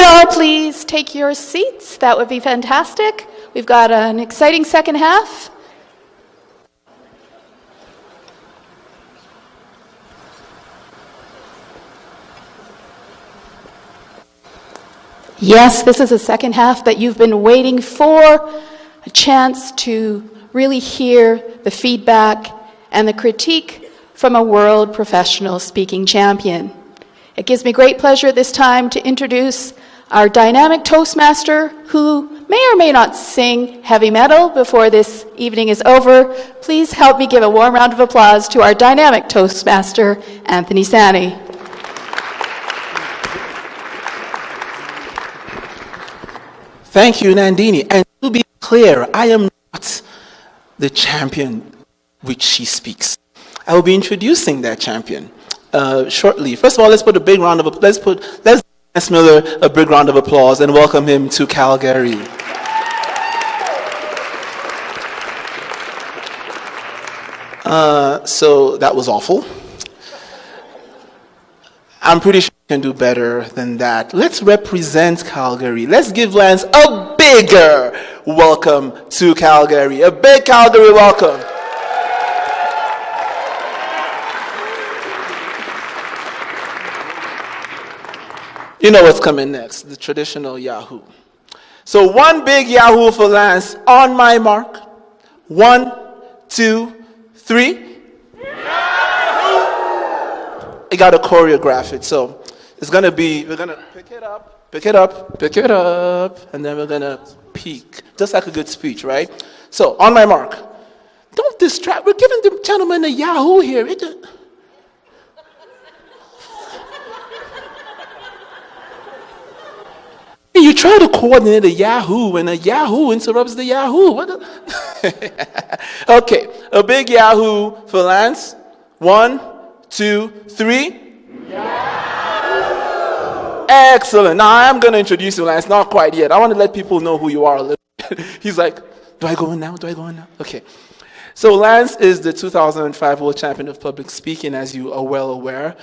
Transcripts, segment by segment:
could all please take your seats, that would be fantastic. We've got an exciting second half. Yes, this is the second half that you've been waiting for, a chance to really hear the feedback and the critique from a world professional speaking champion. It gives me great pleasure at this time to introduce our dynamic Toastmaster, who may or may not sing heavy metal before this evening is over. Please help me give a warm round of applause to our dynamic Toastmaster, Anthony Sani. Thank you, Nandini. And to be clear, I am not the champion which she speaks. I will be introducing that champion shortly. First of all, let's put a big round of let's give Lance Miller a big round of applause and welcome him to Calgary. So that was awful. I'm pretty sure we can do better than that. Let's represent Calgary. Let's give Lance a bigger welcome to Calgary. A big Calgary welcome. You know what's coming next, the traditional Yahoo. So one big Yahoo for Lance. On my mark. 1, 2, 3. I got to choreograph it, so it's going to be, we're going to pick it up, and then we're going to peak, just like a good speech, right? So, on my mark. Don't distract, we're giving the gentleman a Yahoo here. You try to coordinate a Yahoo, and a Yahoo interrupts the Yahoo. Okay, a big Yahoo for Lance. 1, 2, 3. Yahoo! Excellent. Now I'm going to introduce you, Lance. Not quite yet. I want to let people know who you are a little bit. He's like, do I go in now? Okay. So Lance is the 2005 World Champion of Public Speaking, as you are well aware.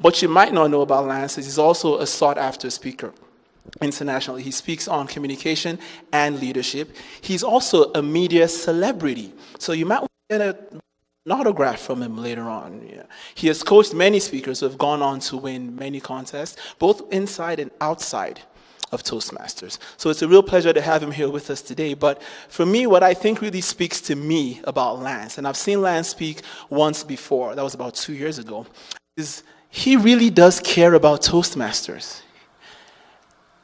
What you might not know about Lance is he's also a sought-after speaker internationally. He speaks on communication and leadership. He's also a media celebrity. So you might want to get an autograph from him later on. Yeah. He has coached many speakers who have gone on to win many contests, both inside and outside of Toastmasters. So it's a real pleasure to have him here with us today. But for me, what I think really speaks to me about Lance, and I've seen Lance speak once before, that was about 2 years ago, is he really does care about Toastmasters.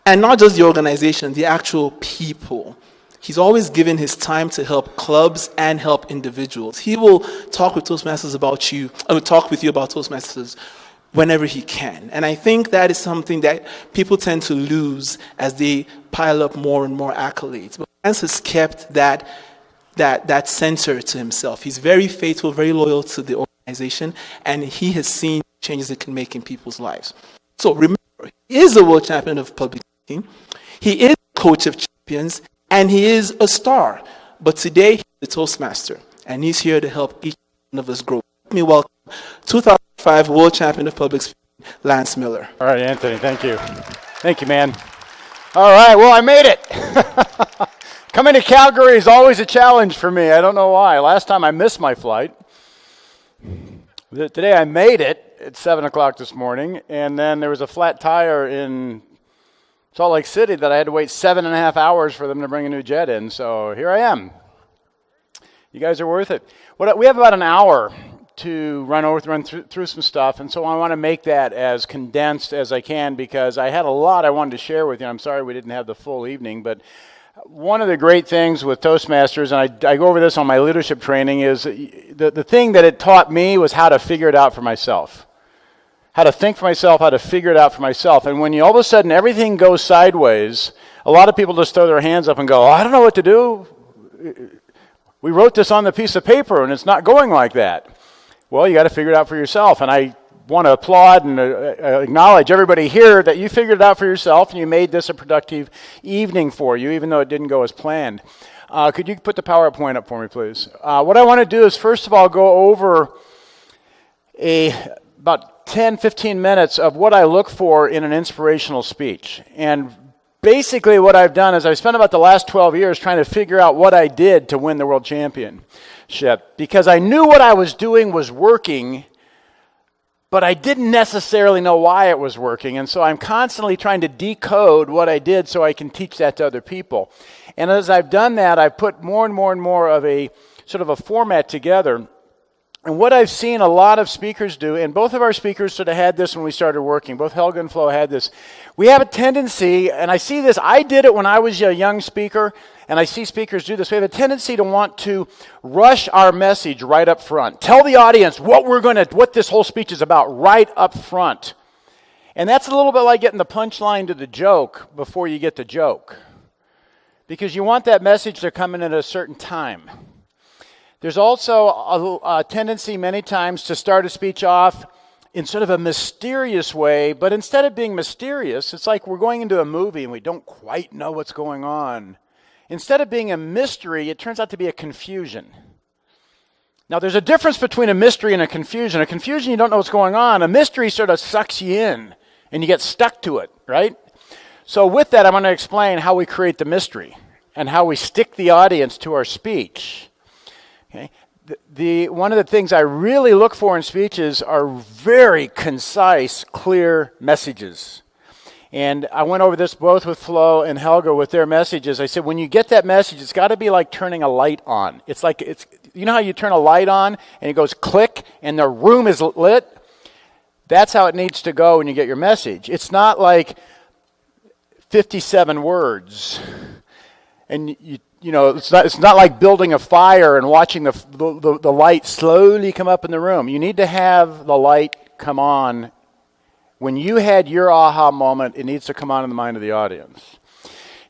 And not just the organization, the actual people. He's always given his time to help clubs and help individuals. He will talk with Toastmasters about you, talk with you about Toastmasters whenever he can. And I think that is something that people tend to lose as they pile up more and more accolades. But Lance has kept that center to himself. He's very faithful, very loyal to the organization, and he has seen changes it can make in people's lives. So remember, he is a world champion of public speaking. He is a coach of champions, and he is a star. But today, he's the Toastmaster, and he's here to help each one of us grow. Let me welcome 2005 World Champion of Public Speaking, Lance Miller. All right, Anthony, thank you. Thank you, man. All right, well, I made it. Coming to Calgary is always a challenge for me. I don't know why. Last time I missed my flight. Today I made it at 7 o'clock this morning, and then there was a flat tire in Salt Lake City that I had to wait 7.5 hours for them to bring a new jet in. So here I am. You guys are worth it. We have about an hour to run through some stuff, and so I want to make that as condensed as I can because I had a lot I wanted to share with you. I'm sorry we didn't have the full evening, but one of the great things with Toastmasters, and I go over this on my leadership training, is the thing that it taught me was how to figure it out for myself. How to think for myself, how to figure it out for myself. And when you all of a sudden everything goes sideways, a lot of people just throw their hands up and go, I don't know what to do. We wrote this on the piece of paper and it's not going like that. Well, you got to figure it out for yourself. And I want to applaud and acknowledge everybody here that you figured it out for yourself and you made this a productive evening for you, even though it didn't go as planned. Could you put the PowerPoint up for me, please? What I want to do is, first of all, go over about 10, 15 minutes of what I look for in an inspirational speech. And basically what I've done is I've spent about the last 12 years trying to figure out what I did to win the world championship, because I knew what I was doing was working, but I didn't necessarily know why it was working. And so I'm constantly trying to decode what I did so I can teach that to other people. And as I've done that, I've put more and more and more of a sort of a format together. And what I've seen a lot of speakers do, and both of our speakers sort of had this when we started working, both Helga and Flo had this. We have a tendency, and I see this, I did it when I was a young speaker, and I see speakers do this. We have a tendency to want to rush our message right up front. Tell the audience what this whole speech is about right up front. And that's a little bit like getting the punchline to the joke before you get the joke, because you want that message to come in at a certain time. There's also a tendency many times to start a speech off in sort of a mysterious way, but instead of being mysterious, it's like we're going into a movie and we don't quite know what's going on. Instead of being a mystery, it turns out to be a confusion. Now, there's a difference between a mystery and a confusion. A confusion, you don't know what's going on. A mystery sort of sucks you in and you get stuck to it, right? So with that, I'm going to explain how we create the mystery and how we stick the audience to our speech. Okay. One of the things I really look for in speeches are very concise, clear messages. And I went over this both with Flo and Helga with their messages. I said, when you get that message, it's got to be like turning a light on. You know how you turn a light on and it goes click and the room is lit? That's how it needs to go when you get your message. It's not like 57 words. And it's not like building a fire and watching the light slowly come up in the room. You need to have the light come on. When you had your aha moment, it needs to come on in the mind of the audience.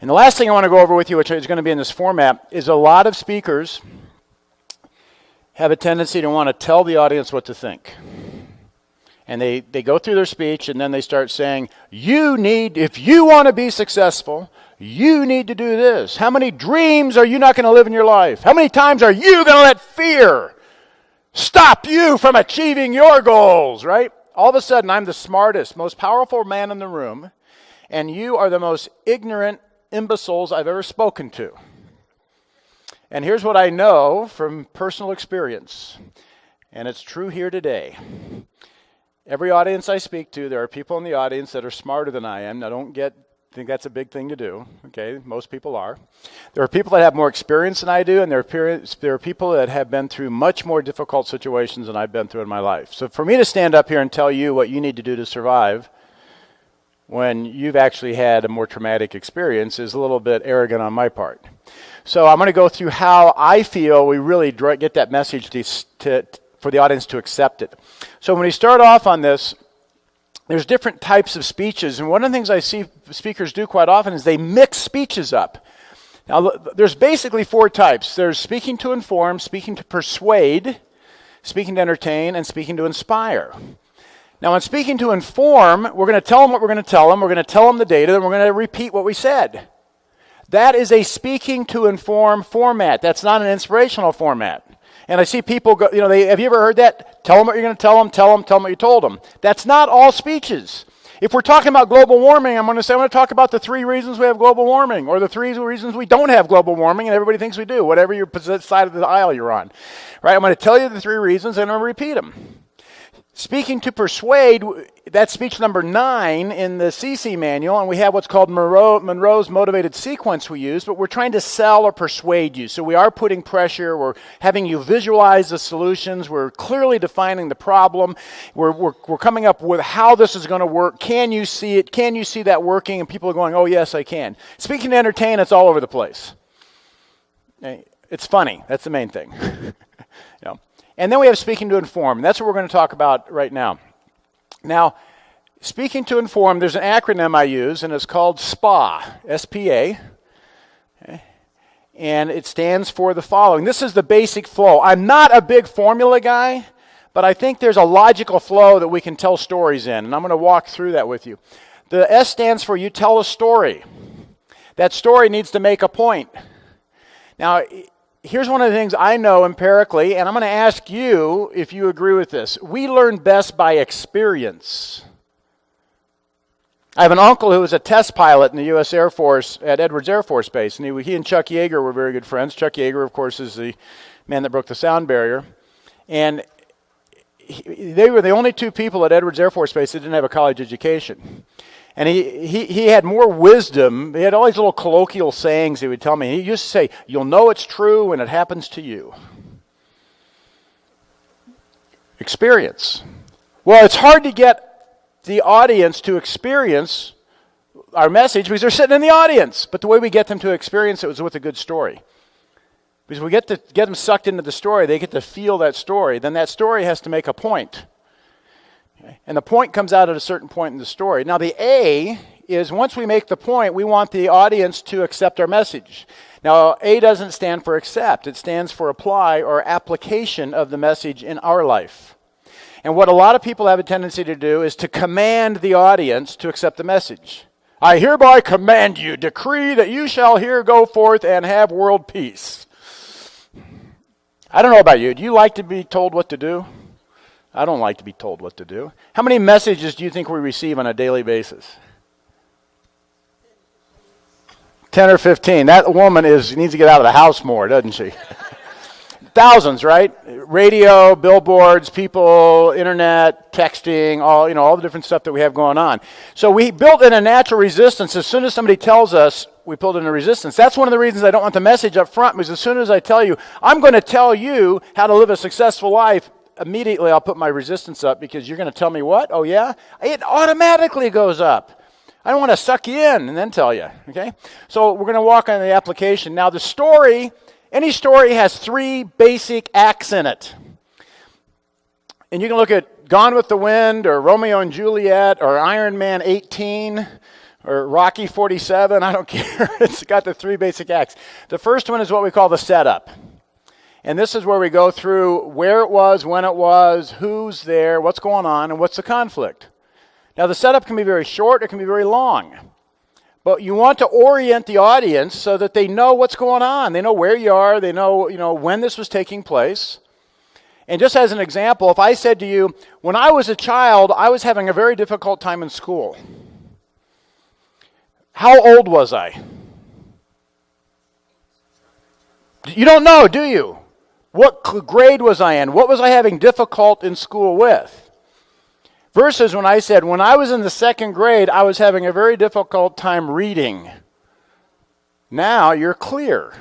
And the last thing I want to go over with you, which is going to be in this format, is a lot of speakers have a tendency to want to tell the audience what to think. And they go through their speech and then they start saying, if you want to be successful, you need to do this. How many dreams are you not going to live in your life? How many times are you going to let fear stop you from achieving your goals, right? All of a sudden, I'm the smartest, most powerful man in the room, and you are the most ignorant imbeciles I've ever spoken to. And here's what I know from personal experience, and it's true here today. Every audience I speak to, there are people in the audience that are smarter than I am. Now, don't think that's a big thing to do, okay? Most people are. There are people that have more experience than I do, and there are people that have been through much more difficult situations than I've been through in my life. So for me to stand up here and tell you what you need to do to survive when you've actually had a more traumatic experience is a little bit arrogant on my part. So I'm going to go through how I feel we really get that message for the audience to accept it. So when we start off on this, there's different types of speeches, and one of the things I see speakers do quite often is they mix speeches up. Now, there's basically 4 types. There's speaking to inform, speaking to persuade, speaking to entertain, and speaking to inspire. Now, in speaking to inform, we're going to tell them what we're going to tell them, we're going to tell them the data, then we're going to repeat what we said. That is a speaking to inform format. That's not an inspirational format. And I see people go, have you ever heard that? Tell them what you're going to tell them what you told them. That's not all speeches. If we're talking about global warming, I'm going to talk about the 3 reasons we have global warming, or the 3 reasons we don't have global warming, and everybody thinks we do, whatever your side of the aisle you're on. Right? I'm going to tell you the 3 reasons, and I'm going to repeat them. Speaking to persuade, that's speech number 9 in the CC manual, and we have what's called Monroe's motivated sequence we use, but we're trying to sell or persuade you. So we are putting pressure, we're having you visualize the solutions, we're clearly defining the problem, we're coming up with how this is going to work. Can you see it? Can you see that working? And people are going, oh yes, I can. Speaking to entertain, it's all over the place. It's funny. That's the main thing. And then we have speaking to inform. That's what we're going to talk about right now. Now, speaking to inform, there's an acronym I use, and it's called SPA, S-P-A. Okay. And it stands for the following. This is the basic flow. I'm not a big formula guy, but I think there's a logical flow that we can tell stories in, and I'm going to walk through that with you. The S stands for you tell a story. That story needs to make a point. Now, here's one of the things I know empirically, and I'm going to ask you if you agree with this. We learn best by experience. I have an uncle who was a test pilot in the U.S. Air Force at Edwards Air Force Base, and he and Chuck Yeager were very good friends. Chuck Yeager, of course, is the man that broke the sound barrier. And they were the only two people at Edwards Air Force Base that didn't have a college education. And he had more wisdom. He had all these little colloquial sayings he would tell me. He used to say, "You'll know it's true when it happens to you." Experience. Well, it's hard to get the audience to experience our message because they're sitting in the audience. But the way we get them to experience it was with a good story. Because we get them sucked into the story, they get to feel that story. Then that story has to make a point. Okay? And the point comes out at a certain point in the story. Now the A is once we make the point, we want the audience to accept our message. Now A doesn't stand for accept. It stands for apply or application of the message in our life. And what a lot of people have a tendency to do is to command the audience to accept the message. I hereby command you, decree that you shall here go forth and have world peace. I don't know about you. Do you like to be told what to do? I don't like to be told what to do. How many messages do you think we receive on a daily basis? 10 or 15. That woman needs to get out of the house more, doesn't she? Thousands, right? Radio, billboards, people, internet, texting, all the different stuff that we have going on. So we built in a natural resistance. As soon as somebody tells us, we build in a resistance. That's one of the reasons I don't want the message up front, because as soon as I tell you, I'm going to tell you how to live a successful life, immediately I'll put my resistance up because you're going to tell me what? Oh yeah? It automatically goes up. I don't want to suck you in and then tell you, okay? So we're going to walk on the application. Now the story, any story has 3 basic acts in it. And you can look at Gone with the Wind or Romeo and Juliet or Iron Man 18 or Rocky 47, I don't care. It's got the 3 basic acts. The first one is what we call the setup. And this is where we go through where it was, when it was, who's there, what's going on, and what's the conflict. Now the setup can be very short, it can be very long. But you want to orient the audience so that they know what's going on. They know where you are, they know, when this was taking place. And just as an example, if I said to you, when I was a child, I was having a very difficult time in school. How old was I? You don't know, do you? What grade was I in? What was I having difficult in school with? Versus when I said, when I was in the 2nd grade, I was having a very difficult time reading. Now you're clear.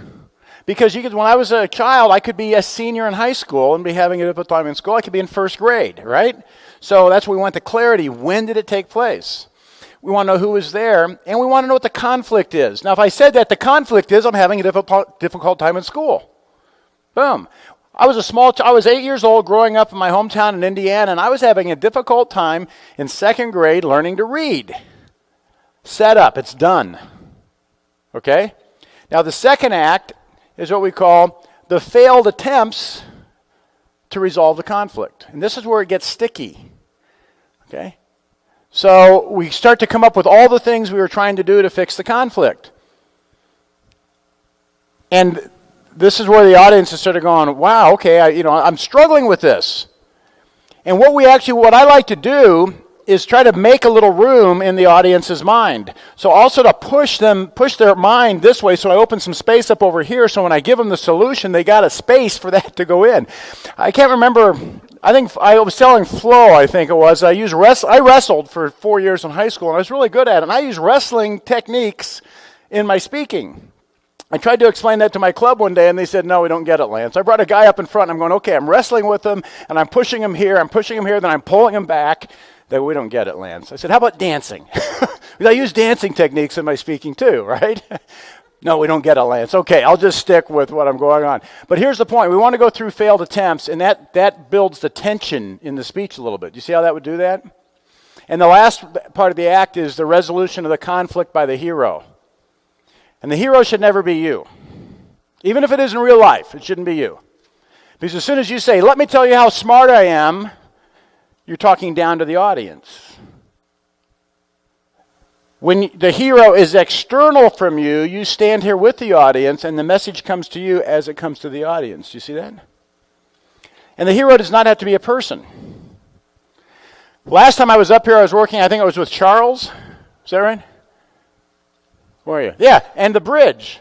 Because when I was a child, I could be a senior in high school and be having a difficult time in school. I could be in 1st grade, right? So that's where we want the clarity. When did it take place? We want to know who was there, and we want to know what the conflict is. Now, if I said that the conflict is I'm having a difficult time in school. Boom. I was 8 years old growing up in my hometown in Indiana, and I was having a difficult time in 2nd grade learning to read. Set up. It's done. Okay? Now, the second act is what we call the failed attempts to resolve the conflict. And this is where it gets sticky. Okay? So we start to come up with all the things we were trying to do to fix the conflict. And this is where the audience is sort of going, wow, okay, I'm struggling with this. And what I like to do is try to make a little room in the audience's mind. So also to push their mind this way, so I open some space up over here, so when I give them the solution, they got a space for that to go in. I can't remember, I think I was telling Flo, I think it was, I wrestled for 4 years in high school, and I was really good at it, and I used wrestling techniques in my speaking. I tried to explain that to my club one day, and they said, no, we don't get it, Lance. I brought a guy up in front, and I'm going, okay, I'm wrestling with him, and I'm pushing him here, then I'm pulling him back. That we don't get it, Lance. I said, how about dancing? Because I use dancing techniques in my speaking too, right? No, we don't get it, Lance. Okay, I'll just stick with what I'm going on. But here's the point. We want to go through failed attempts, and that builds the tension in the speech a little bit. You see how that would do that? And the last part of the act is the resolution of the conflict by the hero. And the hero should never be you. Even if it is in real life, it shouldn't be you. Because as soon as you say, let me tell you how smart I am, you're talking down to the audience. When the hero is external from you, you stand here with the audience, and the message comes to you as it comes to the audience. Do you see that? And the hero does not have to be a person. Last time I was up here, I was working, I think it was with Charles. Is that right? Where are you? Yeah, and the bridge,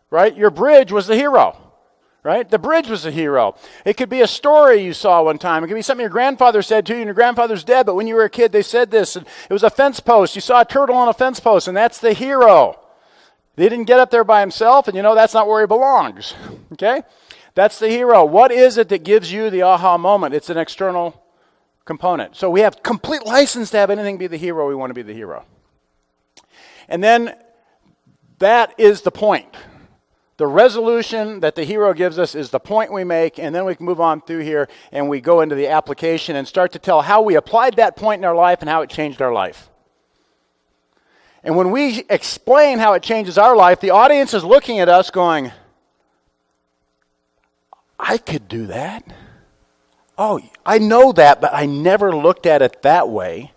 right? Your bridge was the hero, right? The bridge was the hero. It could be a story you saw one time. It could be something your grandfather said to you, and your grandfather's dead, but when you were a kid, they said this. And it was a fence post. You saw a turtle on a fence post, and that's the hero. He didn't get up there by himself, and that's not where he belongs, okay? That's the hero. What is it that gives you the aha moment? It's an external component. So we have complete license to have anything be the hero. We want to be the hero. And then that is the point. The resolution that the hero gives us is the point we make, and then we can move on through here and we go into the application and start to tell how we applied that point in our life and how it changed our life. And when we explain how it changes our life, the audience is looking at us going, I could do that. Oh, I know that, but I never looked at it that way.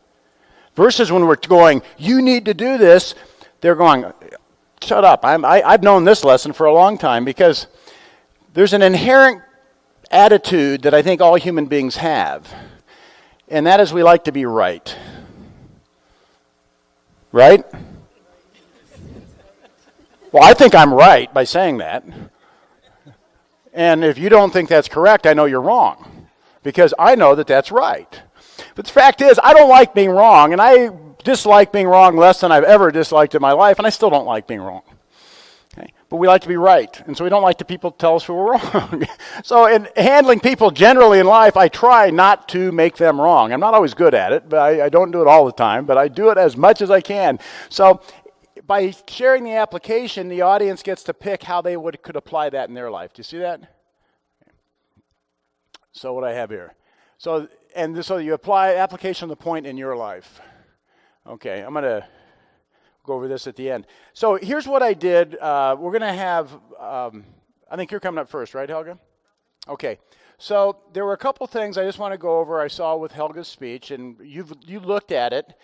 Versus when we're going, you need to do this, they're going, shut up. I've known this lesson for a long time, because there's an inherent attitude that I think all human beings have, and that is we like to be right. Right? Well, I think I'm right by saying that. And if you don't think that's correct, I know you're wrong, because I know that that's right. But the fact is, I don't like being wrong, and I dislike being wrong less than I've ever disliked in my life, and I still don't like being wrong. Okay? But we like to be right, and so we don't like the people tell us we're wrong. So in handling people generally in life, I try not to make them wrong. I'm not always good at it, but I don't do it all the time, but I do it as much as I can. So by sharing the application, the audience gets to pick how they could apply that in their life. Do you see that? So what I have here. So you apply application of the point in your life. Okay, I'm going to go over this at the end. So here's what I did. We're going to have, I think you're coming up first, right, Helga? Okay. So there were a couple things I just want to go over I saw with Helga's speech, and you looked at it.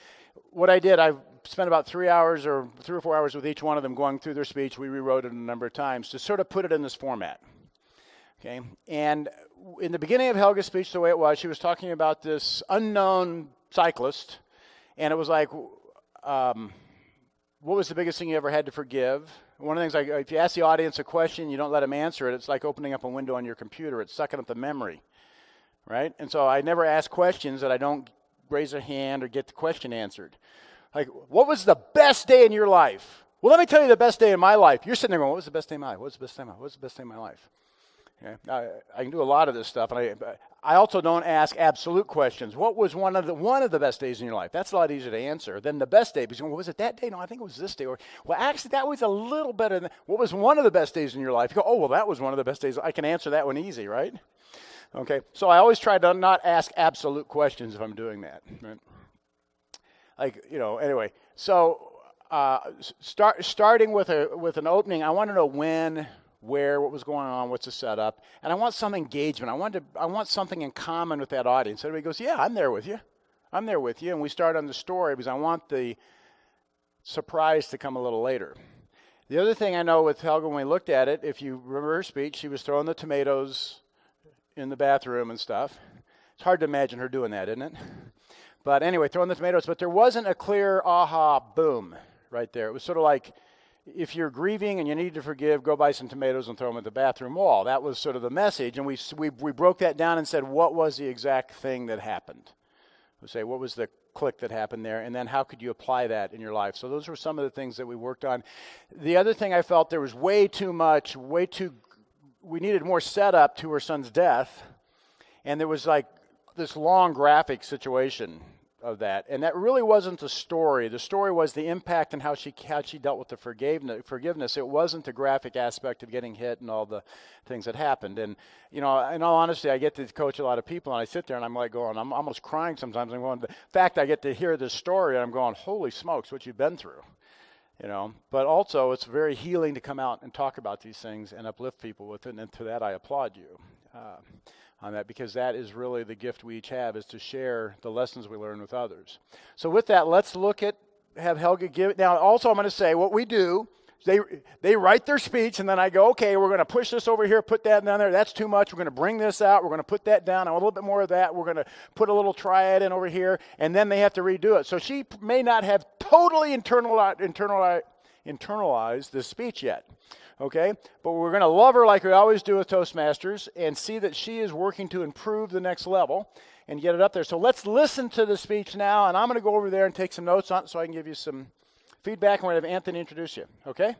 What I did, I spent about 3 hours or 3 or 4 hours with each one of them going through their speech. We rewrote it a number of times to sort of put it in this format. Okay, and in the beginning of Helga's speech, the way it was, she was talking about this unknown cyclist, and it was like, what was the biggest thing you ever had to forgive? One of the things, if you ask the audience a question, you don't let them answer it, it's like opening up a window on your computer. It's sucking up the memory, right? And so I never ask questions that I don't raise a hand or get the question answered. Like, what was the best day in your life? Well, let me tell you the best day in my life. You're sitting there going, what was the best day in my life? What was the best day in my life? What was the best day in my life? Okay. I can do a lot of this stuff, and I also don't ask absolute questions. What was one of the best days in your life? That's a lot easier to answer than the best day. Because was it that day? No, I think it was this day. Or well, actually, that was a little better than. What was one of the best days in your life? You go, oh, well, that was one of the best days. I can answer that one easy, right? Okay. So I always try to not ask absolute questions if I'm doing that. Right? Like anyway. So starting with an opening, I want to know when. Where, what was going on, what's the setup, and I want some engagement. I want something in common with that audience. Everybody goes, yeah, I'm there with you. I'm there with you, and we start on the story because I want the surprise to come a little later. The other thing I know with Helga, when we looked at it, if you remember her speech, she was throwing the tomatoes in the bathroom and stuff. It's hard to imagine her doing that, isn't it? But anyway, throwing the tomatoes, but there wasn't a clear aha boom right there. It was sort of like, if you're grieving and you need to forgive, go buy some tomatoes and throw them at the bathroom wall. That was sort of the message, and we broke that down and said, what was the exact thing that happened? We say, what was the click that happened there, and then how could you apply that in your life? So those were some of the things that we worked on. The other thing I felt there was we needed more setup to her son's death, and there was like this long graphic situation of that, and that really wasn't the story. The story was the impact and how she dealt with the forgiveness. It wasn't the graphic aspect of getting hit and all the things that happened. And in all honesty, I get to coach a lot of people, and I sit there and I'm like going, I'm almost crying sometimes. I'm going, the fact I get to hear this story, and I'm going, holy smokes, what you've been through. But also it's very healing to come out and talk about these things and uplift people with it, and to that I applaud you. On that, because that is really the gift we each have, is to share the lessons we learn with others. So with that, let's have Helga give it. Now, also I'm going to say what we do, They write their speech, and then I go, okay, we're going to push this over here, put that down there. That's too much. We're going to bring this out. We're going to put that down. I want a little bit more of that. We're going to put a little triad in over here, and then they have to redo it. So she may not have totally internalized this speech yet, okay? But we're going to love her like we always do with Toastmasters and see that she is working to improve the next level and get it up there. So let's listen to the speech now, and I'm going to go over there and take some notes on it so I can give you some feedback, and we're going to have Anthony introduce you, okay?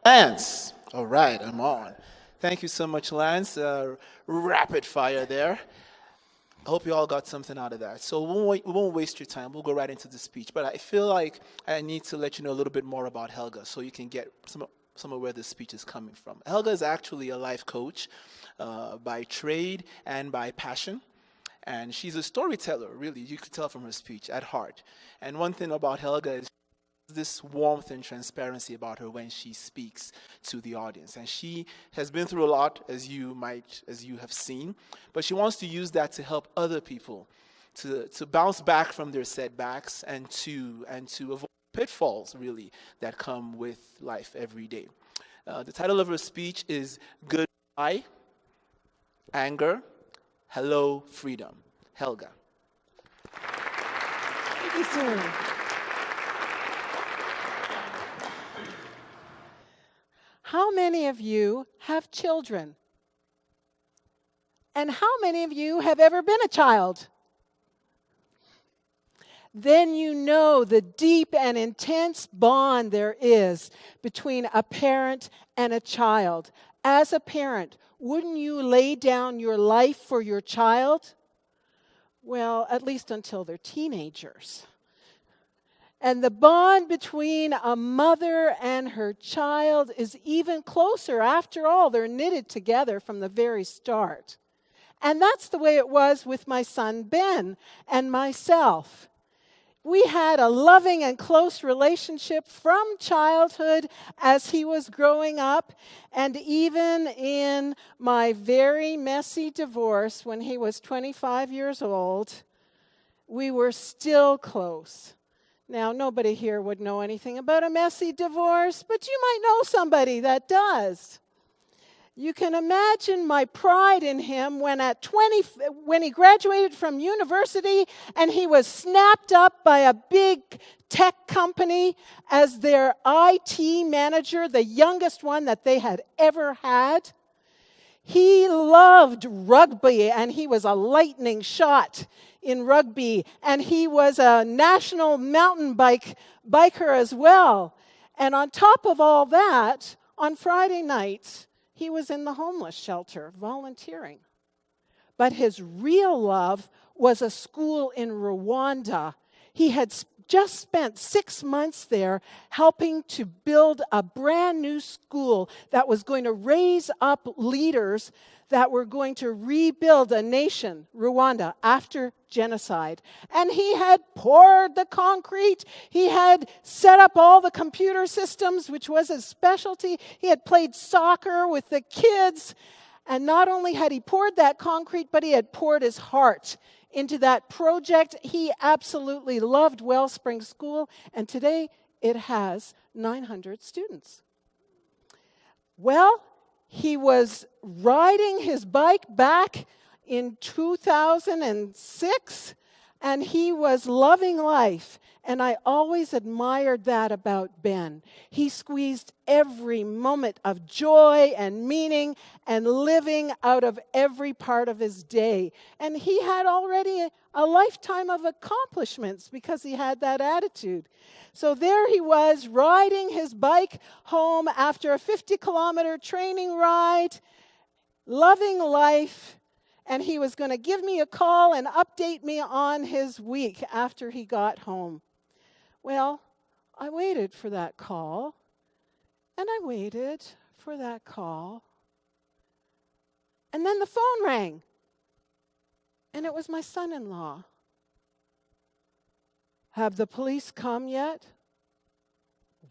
Lance. All right, I'm on. Thank you so much, Lance. Rapid fire there. I hope you all got something out of that. So we won't waste your time. We'll go right into the speech. But I feel like I need to let you know a little bit more about Helga so you can get some of where this speech is coming from. Helga is actually a life coach by trade and by passion. And she's a storyteller, really. You could tell from her speech, at heart. And one thing about Helga is this warmth and transparency about her when she speaks to the audience. And she has been through a lot, as you have seen, but she wants to use that to help other people to bounce back from their setbacks and to avoid pitfalls, really, that come with life every day. The title of her speech is Goodbye, Anger, Hello, Freedom. Helga. Thank you, sir. How many of you have children? And how many of you have ever been a child? Then you know the deep and intense bond there is between a parent and a child. As a parent, wouldn't you lay down your life for your child? Well, at least until they're teenagers. And the bond between a mother and her child is even closer. After all, they're knitted together from the very start. And that's the way it was with my son Ben and myself. We had a loving and close relationship from childhood as he was growing up, and even in my very messy divorce when he was 25 years old, we were still close. Now, nobody here would know anything about a messy divorce, but you might know somebody that does. You can imagine my pride in him when he graduated from university and he was snapped up by a big tech company as their IT manager, the youngest one that they had ever had. He loved rugby, and he was a lightning shot in rugby, and he was a national mountain biker as well. And on top of all that, on Friday nights, he was in the homeless shelter volunteering. But his real love was a school in Rwanda. He had just spent 6 months there helping to build a brand new school that was going to raise up leaders that were going to rebuild a nation, Rwanda, after genocide. And he had poured the concrete. He had set up all the computer systems, which was his specialty. He had played soccer with the kids. And not only had he poured that concrete, but he had poured his heart into that project. He absolutely loved Wellspring School, and today it has 900 students. Well, he was riding his bike back in 2006, and he was loving life. And I always admired that about Ben. He squeezed every moment of joy and meaning and living out of every part of his day. And he had already a lifetime of accomplishments because he had that attitude. So there he was, riding his bike home after a 50-kilometer training ride, loving life. And he was going to give me a call and update me on his week after he got home. Well, I waited for that call, and I waited for that call. And then the phone rang, and it was my son-in-law. Have the police come yet?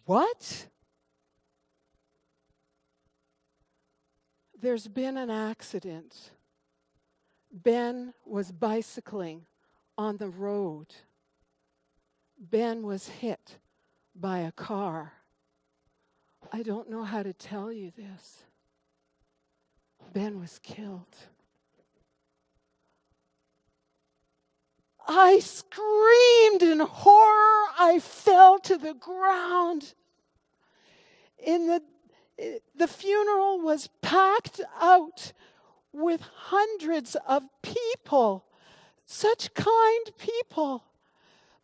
What? There's been an accident. Ben was bicycling on the road. Ben was hit by a car. I don't know how to tell you this. Ben was killed. I screamed in horror. I fell to the ground. The funeral was packed out with hundreds of people, such kind people.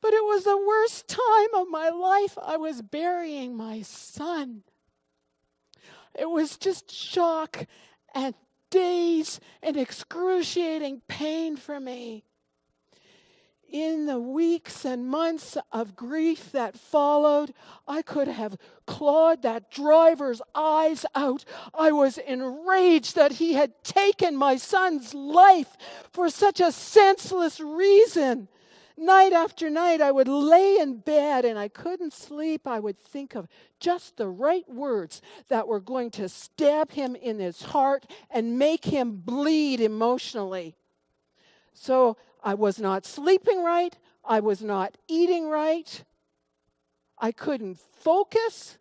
But it was the worst time of my life. I was burying my son. It was just shock and daze and excruciating pain for me. In the weeks and months of grief that followed, I could have clawed that driver's eyes out. I was enraged that he had taken my son's life for such a senseless reason. Night after night, I would lay in bed and I couldn't sleep. I would think of just the right words that were going to stab him in his heart and make him bleed emotionally. So I was not sleeping right. I was not eating right. I couldn't focus.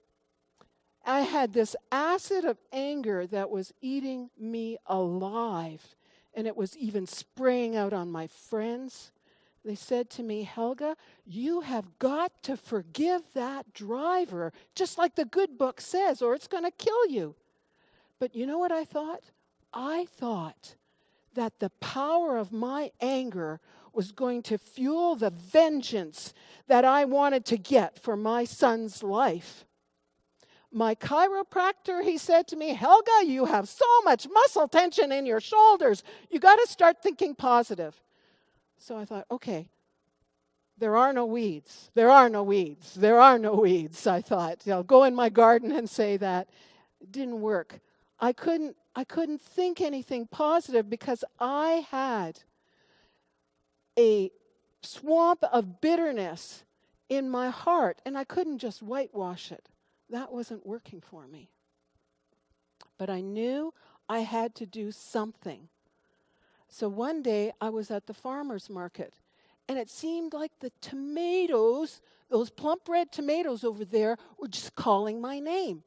I had this acid of anger that was eating me alive. And it was even spraying out on my friends. They said to me, Helga, you have got to forgive that driver, just like the good book says, or it's going to kill you. But you know what I thought? I thought that the power of my anger was going to fuel the vengeance that I wanted to get for my son's life. My chiropractor, he said to me, Helga, you have so much muscle tension in your shoulders. You got to start thinking positive. So I thought, okay, there are no weeds. There are no weeds. There are no weeds, I thought. I'll go in my garden and say that. It didn't work. I couldn't think anything positive because I had a swamp of bitterness in my heart, and I couldn't just whitewash it. That wasn't working for me. But I knew I had to do something. So one day I was at the farmer's market, and it seemed like the tomatoes, those plump red tomatoes over there, were just calling my name.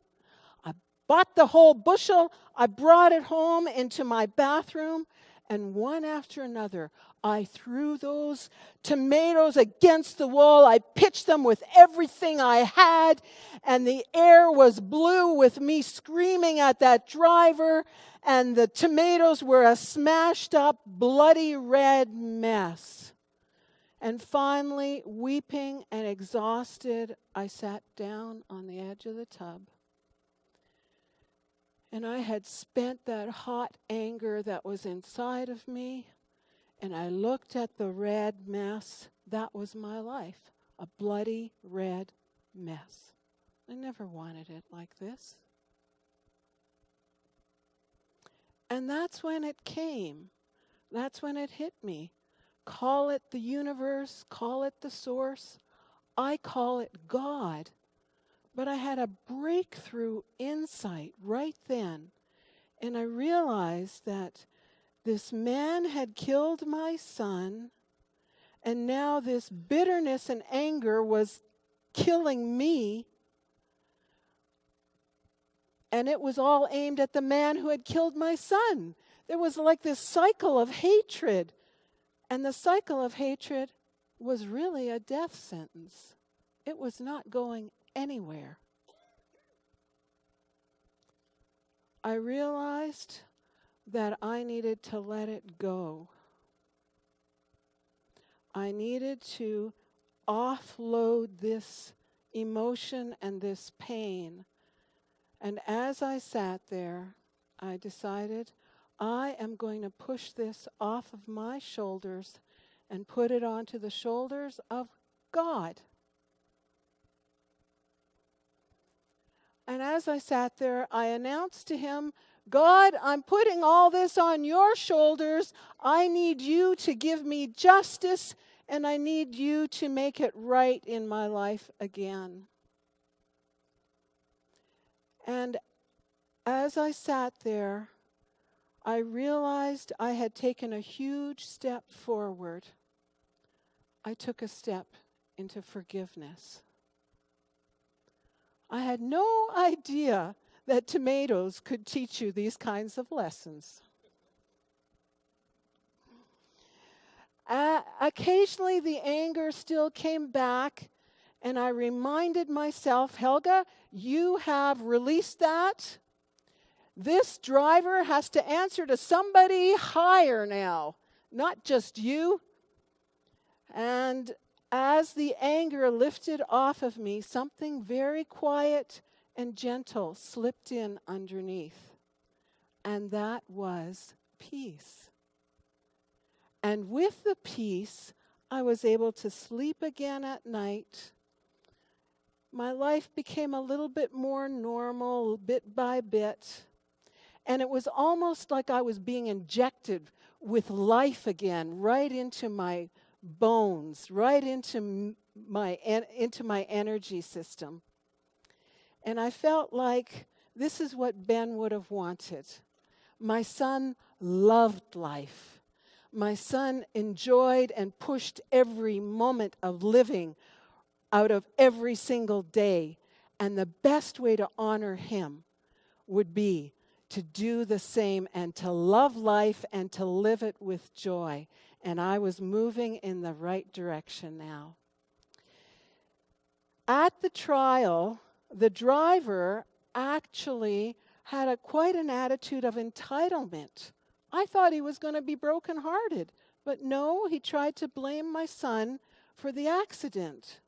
I bought the whole bushel, I brought it home into my bathroom, and one after another, I threw those tomatoes against the wall. I pitched them with everything I had, and the air was blue with me screaming at that driver, and the tomatoes were a smashed up, bloody red mess. And finally, weeping and exhausted, I sat down on the edge of the tub. And I had spent that hot anger that was inside of me, and I looked at the red mess. That was my life, a bloody red mess. I never wanted it like this. And that's when it came. That's when it hit me. Call it the universe, call it the source. I call it God. But I had a breakthrough insight right then. And I realized that this man had killed my son, and now this bitterness and anger was killing me. And it was all aimed at the man who had killed my son. There was like this cycle of hatred. And the cycle of hatred was really a death sentence. It was not going anywhere. I realized that I needed to let it go. I needed to offload this emotion and this pain. And as I sat there, I decided I am going to push this off of my shoulders and put it onto the shoulders of God. And as I sat there, I announced to him, God, I'm putting all this on your shoulders. I need you to give me justice, and I need you to make it right in my life again. And as I sat there, I realized I had taken a huge step forward. I took a step into forgiveness. I had no idea that tomatoes could teach you these kinds of lessons. Occasionally, the anger still came back, and I reminded myself, Helga, you have released that. This driver has to answer to somebody higher now, not just you. And as the anger lifted off of me, something very quiet and gentle slipped in underneath. And that was peace. And with the peace, I was able to sleep again at night. My life became a little bit more normal, bit by bit. And it was almost like I was being injected with life again, right into my bones, right into my energy system. And I felt like this is what Ben would have wanted. My son loved life. My son enjoyed and pushed every moment of living out of every single day. And the best way to honor him would be to do the same and to love life and to live it with joy. And I was moving in the right direction now. At the trial, the driver actually had quite an attitude of entitlement. I thought he was going to be brokenhearted, but no, he tried to blame my son for the accident.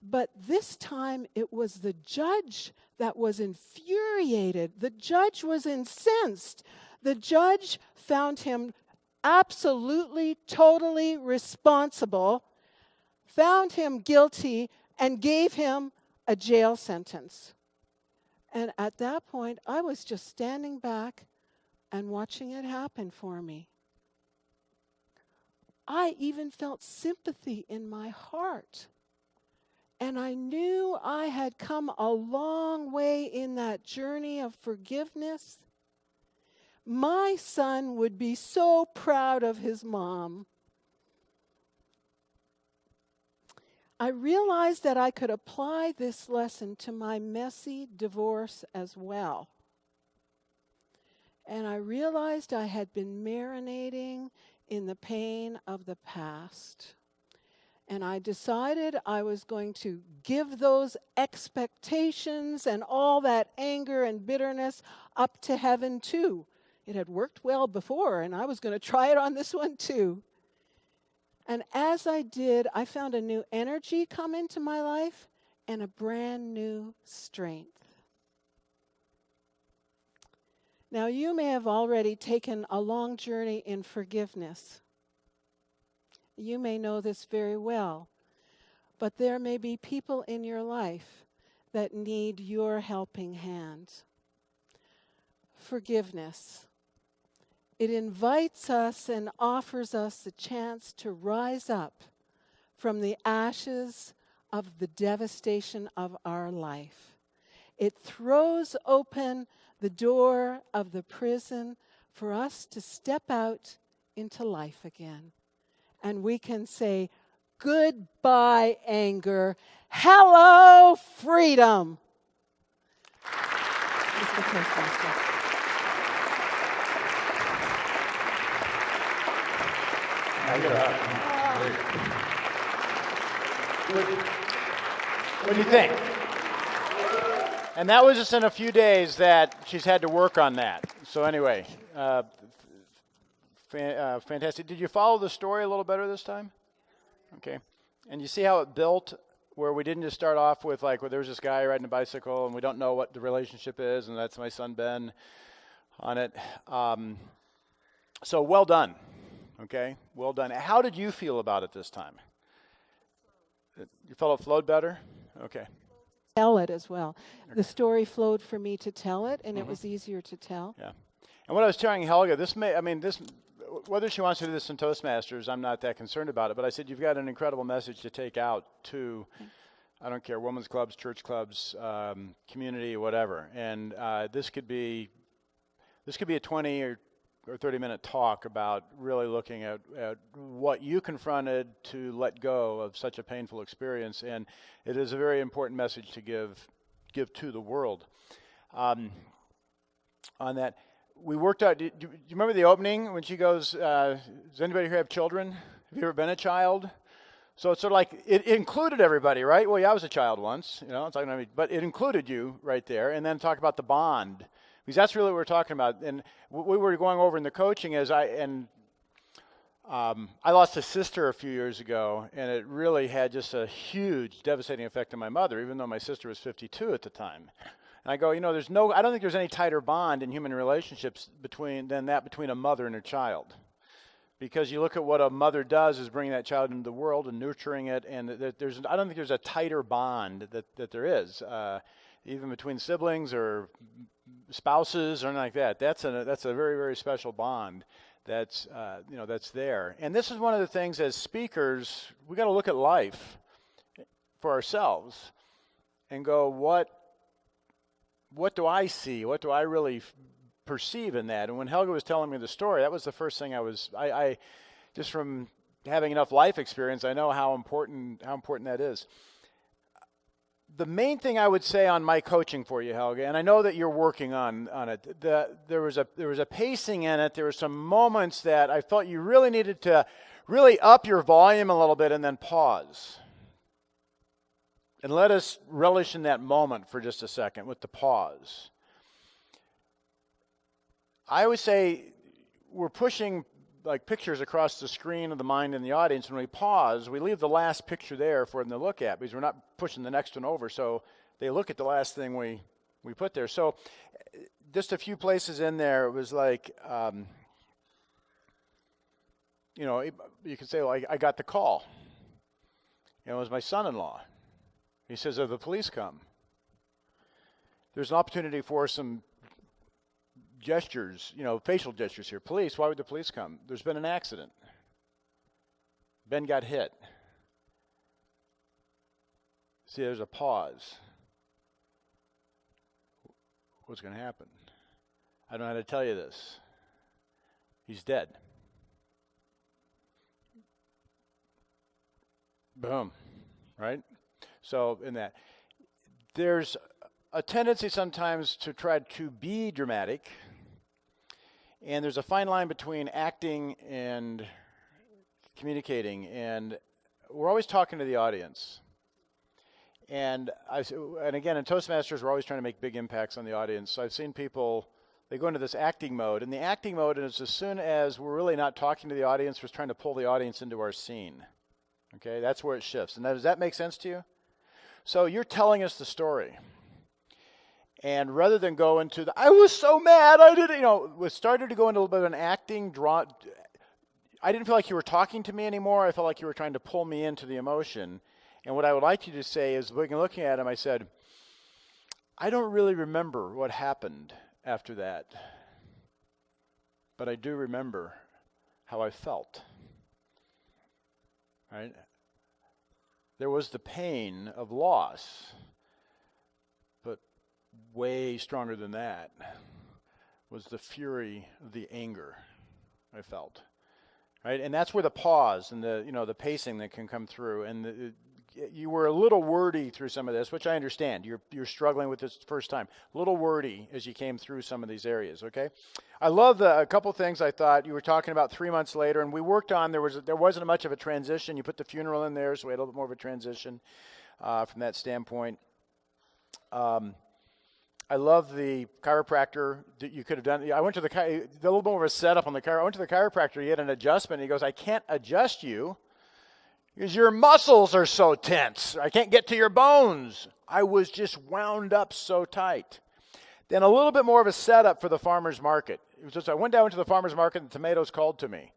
But this time it was the judge that was infuriated. The judge was incensed. The judge found him absolutely, totally responsible, found him guilty, and gave him a jail sentence. And at that point, I was just standing back and watching it happen for me. I even felt sympathy in my heart. And I knew I had come a long way in that journey of forgiveness. My son would be so proud of his mom. I realized that I could apply this lesson to my messy divorce as well. And I realized I had been marinating in the pain of the past. And I decided I was going to give those expectations and all that anger and bitterness up to heaven too. It had worked well before, and I was going to try it on this one too. And as I did, I found a new energy come into my life and a brand new strength. Now, you may have already taken a long journey in forgiveness. You may know this very well, but there may be people in your life that need your helping hand. Forgiveness. It invites us and offers us the chance to rise up from the ashes of the devastation of our life. It throws open the door of the prison for us to step out into life again. And we can say, goodbye, anger. Hello, freedom. Mr. Toastmaster. What do you think? And that was just in a few days that she's had to work on that. So anyway, fantastic. Did you follow the story a little better this time? Okay. And you see how it built, where we didn't just start off with like, well, there's this guy riding a bicycle and we don't know what the relationship is, and that's my son Ben on it. So well done. Okay, well done. How did you feel about it this time? You felt it flowed better? Okay. Tell it as well. Okay. The story flowed for me to tell it, and it was easier to tell. Yeah. And what I was telling Helga, whether she wants to do this in Toastmasters, I'm not that concerned about it, but I said you've got an incredible message to take out to, I don't care, women's clubs, church clubs, community, whatever. And this could be This could be a 20 or 30-minute talk about really looking at what you confronted to let go of such a painful experience, and it is a very important message to give to the world. On that, we worked out. Do you remember the opening when she goes, does anybody here have children? Have you ever been a child? So it's sort of like it included everybody, right? Well, yeah, I was a child once, but it included you right there, and then talk about the bond. Because that's really what we're talking about. And what we were going over in the coaching is I lost a sister a few years ago, and it really had just a huge, devastating effect on my mother, even though my sister was 52 at the time. And I go, I don't think there's any tighter bond in human relationships than that between a mother and a child. Because you look at what a mother does is bringing that child into the world and nurturing it, and I don't think there's a tighter bond that there is, even between siblings or spouses or anything like that. That's a very, very special bond that's there. And this is one of the things as speakers, we got to look at life for ourselves and go, what do I see? What do I really perceive in that? And when Helga was telling me the story, that was the first thing I just from having enough life experience, I know how important that is. The main thing I would say on my coaching for you, Helga, and I know that you're working on it, there was a pacing in it. There were some moments that I felt you really needed to really up your volume a little bit and then pause. And let us relish in that moment for just a second with the pause. I always say we're pushing like pictures across the screen of the mind and the audience. When we pause, we leave the last picture there for them to look at because we're not pushing the next one over. So they look at the last thing we put there. So just a few places in there, it was like, you could say, well, I got the call. It was my son-in-law. He says, "Have the police come?" There's an opportunity for some gestures, facial gestures here. Police, why would the police come? There's been an accident. Ben got hit. See, there's a pause. What's going to happen? I don't know how to tell you this. He's dead. Boom. Right? So in that, there's a tendency sometimes to try to be dramatic, and there's a fine line between acting and communicating, and we're always talking to the audience. And again, in Toastmasters, we're always trying to make big impacts on the audience. So I've seen people, they go into this acting mode, and the acting mode is as soon as we're really not talking to the audience, we're trying to pull the audience into our scene. Okay, that's where it shifts. And does that make sense to you? So you're telling us the story. And rather than go into I was so mad, I didn't, we started to go into a little bit of an acting draw. I didn't feel like you were talking to me anymore. I felt like you were trying to pull me into the emotion. And what I would like you to say is, looking at him, I said, I don't really remember what happened after that, but I do remember how I felt. Right? There was the pain of loss, but way stronger than that was the fury of the anger I felt. Right? And that's where the pause and the pacing that can come through. And you were a little wordy through some of this, which I understand. You're struggling with this first time. A little wordy as you came through some of these areas, okay? I love a couple things I thought. You were talking about 3 months later, and we worked on, there wasn't much of a transition. You put the funeral in there, so we had a little bit more of a transition from that standpoint. I love the chiropractor that you could have done. I went to a little more of a setup on the chiropractor. I went to the chiropractor. He had an adjustment. He goes, I can't adjust you because your muscles are so tense. I can't get to your bones. I was just wound up so tight. Then a little bit more of a setup for the farmer's market. It was just, I went down to the farmer's market and the tomatoes called to me.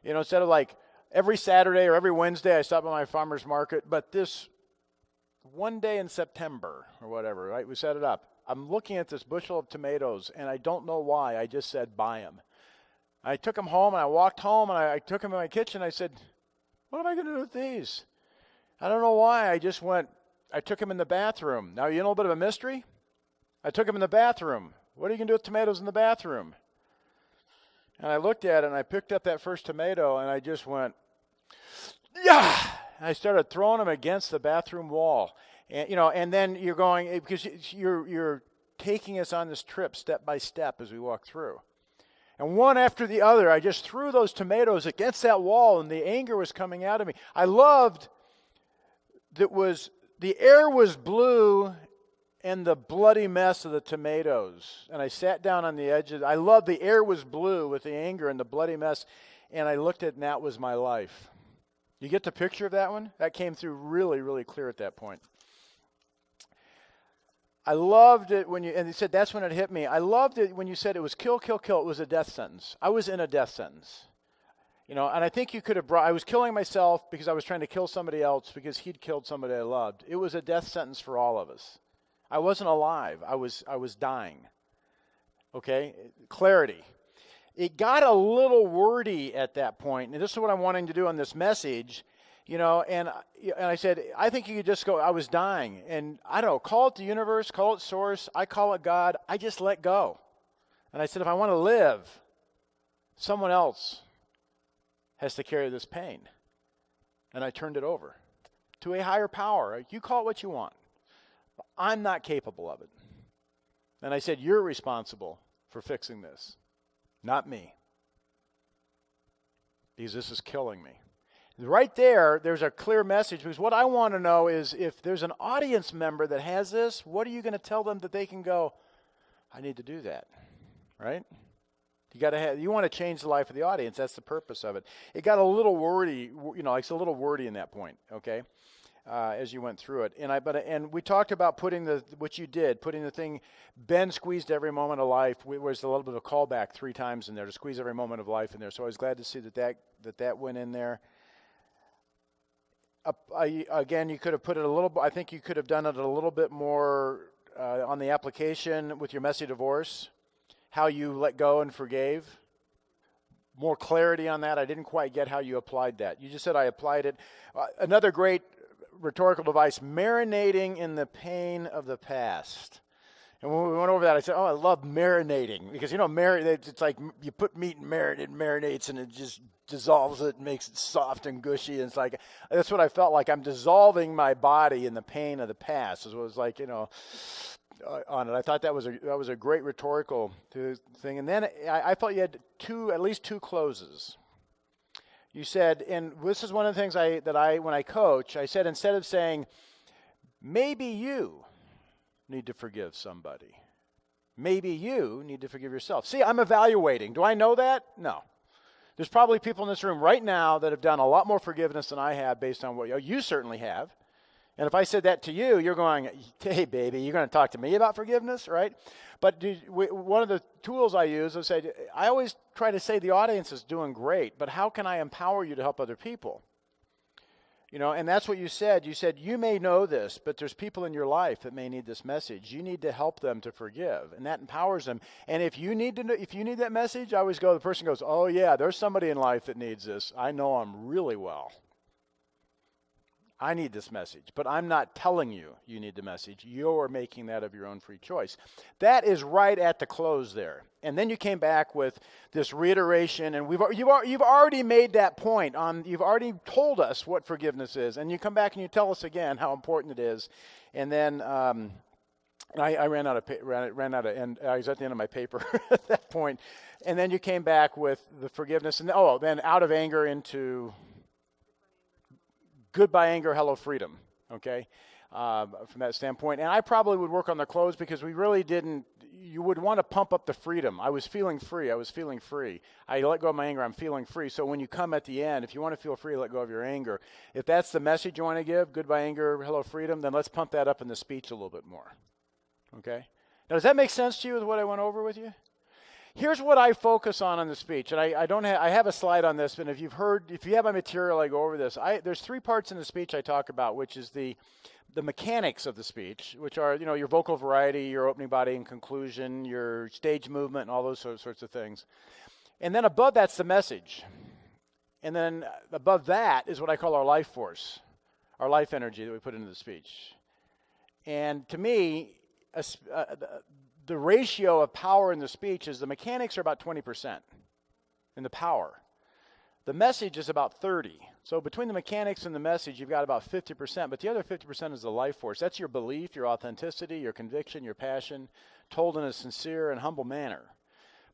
Instead of like every Saturday or every Wednesday I stopped by my farmer's market, but this one day in September or whatever, right, we set it up. I'm looking at this bushel of tomatoes, and I don't know why. I just said, buy them. I took them home, and I walked home, and I took them in my kitchen. I said, what am I going to do with these? I don't know why. I took them in the bathroom. Now, you know a little bit of a mystery? I took them in the bathroom. What are you going to do with tomatoes in the bathroom? And I looked at it, and I picked up that first tomato, and I just went, yeah! And I started throwing them against the bathroom wall. And, and then you're going, because you're taking us on this trip step by step as we walk through. And one after the other, I just threw those tomatoes against that wall, and the anger was coming out of me. I loved that the air was blue and the bloody mess of the tomatoes. And I sat down on the edge I loved the air was blue with the anger and the bloody mess, and I looked at it, and that was my life. You get the picture of that one? That came through really, really clear at that point. I loved it when and you said that's when it hit me. I loved it when you said it was kill, kill, kill. It was a death sentence. I was in a death sentence. And I think you could have I was killing myself because I was trying to kill somebody else because he'd killed somebody I loved. It was a death sentence for all of us. I wasn't alive. I was dying. Okay? Clarity. It got a little wordy at that point, and this is what I'm wanting to do on this message. And I said, I think you could just go, I was dying. And I don't know, call it the universe, call it source, I call it God. I just let go. And I said, if I want to live, someone else has to carry this pain. And I turned it over to a higher power. You call it what you want. But I'm not capable of it. And I said, you're responsible for fixing this, not me. Because this is killing me. Right there's a clear message, because what I want to know is if there's an audience member that has this, what are you going to tell them that they can go, I need to do that, right? You want to change the life of the audience. That's the purpose of it. It got a little wordy, it's a little wordy in that point, okay, as you went through it. And we talked about putting the thing, Ben squeezed every moment of life. Was a little bit of a callback 3 times in there to squeeze every moment of life in there. So I was glad to see that went in there. Again, you could have put it I think you could have done it a little bit more on the application with your messy divorce, how you let go and forgave. More clarity on that. I didn't quite get how you applied that. You just said I applied it. Another great rhetorical device, marinating in the pain of the past. And when we went over that, I said, I love marinating. Because, it's like you put meat in marinade, it marinates, and it just dissolves it and makes it soft and gushy. And it's like, that's what I felt like. I'm dissolving my body in the pain of the past. Is what it was like, on it. I thought that was a great rhetorical thing. And then I felt you had at least two closes. You said, and this is one of the things when I coach, I said, instead of saying, maybe you need to forgive somebody. Maybe you need to forgive yourself. See, I'm evaluating. Do I know that? No. There's probably people in this room right now that have done a lot more forgiveness than I have based on what you certainly have. And if I said that to you, you're going, hey, baby, you're going to talk to me about forgiveness, right? But one of the tools I use is I always try to say the audience is doing great, but how can I empower you to help other people? And that's what you said. You said, you may know this, but there's people in your life that may need this message. You need to help them to forgive, and that empowers them. And if you need that message, I always go, the person goes, oh, yeah, there's somebody in life that needs this. I know them really well. I need this message, but I'm not telling you need the message. You're making that of your own free choice. That is right at the close there. And then you came back with this reiteration, and you've already made that point. You've already told us what forgiveness is, and you come back and you tell us again how important it is. And then I ran out of, and I was at the end of my paper at that point. And then you came back with the forgiveness, and then out of anger into goodbye anger, hello freedom, okay, from that standpoint. And I probably would work on the close because we really didn't, you would want to pump up the freedom. I was feeling free. I let go of my anger. I'm feeling free. So when you come at the end, if you want to feel free, let go of your anger. If that's the message you want to give, goodbye anger, hello freedom, then let's pump that up in the speech a little bit more, okay? Now, does that make sense to you with what I went over with you? Here's what I focus on the speech, and I have a slide on this, but if you have my material, I go over this. There's 3 parts in the speech I talk about, which is the mechanics of the speech, which are, your vocal variety, your opening body and conclusion, your stage movement, and all those sorts of things. And then above that's the message. And then above that is what I call our life force, our life energy that we put into the speech. And to me, the ratio of power in the speech is the mechanics are about 20%. in the power. The message is about 30. So between the mechanics and the message, you've got about 50%, but the other 50% is the life force. That's your belief, your authenticity, your conviction, your passion, told in a sincere and humble manner.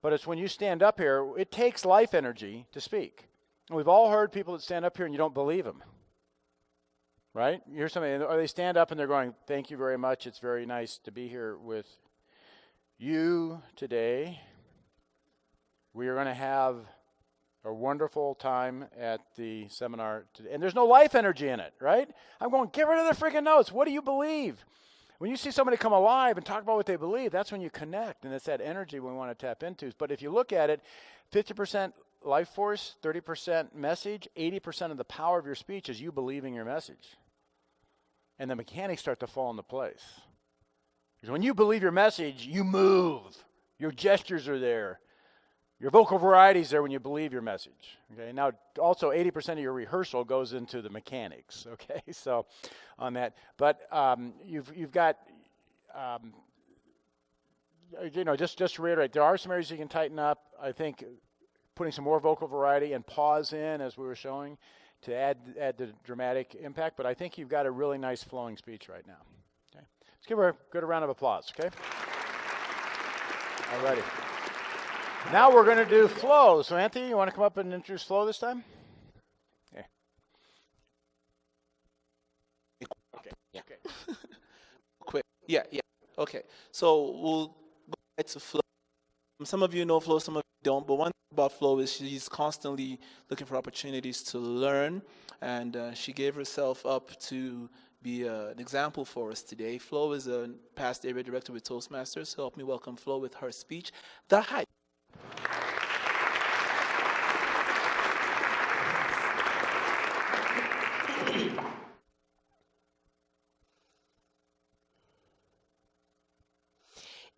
But it's when you stand up here, it takes life energy to speak. And we've all heard people that stand up here and you don't believe them. Right? You hear somebody, or they stand up and they're going, thank you very much. It's very nice to be here with you today. We are going to have a wonderful time at the seminar today. And there's no life energy in it, right? I'm going, get rid of the freaking notes. What do you believe? When you see somebody come alive and talk about what they believe, that's when you connect. And it's that energy we want to tap into. But if you look at it, 50% life force, 30% message, 80% of the power of your speech is you believing your message. And the mechanics start to fall into place. Because when you believe your message, you move. Your gestures are there. Your vocal variety is there when you believe your message. Okay. Now, also 80% of your rehearsal goes into the mechanics. Okay. So, on that, but you've got, just to reiterate, there are some areas you can tighten up. I think putting some more vocal variety and pause in, as we were showing, to add the dramatic impact. But I think you've got a really nice flowing speech right now. Okay. Let's give her a good round of applause. Okay. All righty. Now we're going to do flow. So Anthony, you want to come up and introduce flow this time? Yeah. Okay. Yeah. Okay. Quick. Yeah. Okay. So we'll go back to flow. Some of you know flow, some of you don't. But one thing about flow is she's constantly looking for opportunities to learn. And she gave herself up to be an example for us today. Flo is a past area director with Toastmasters. So help me welcome Flo with her speech, The Hype.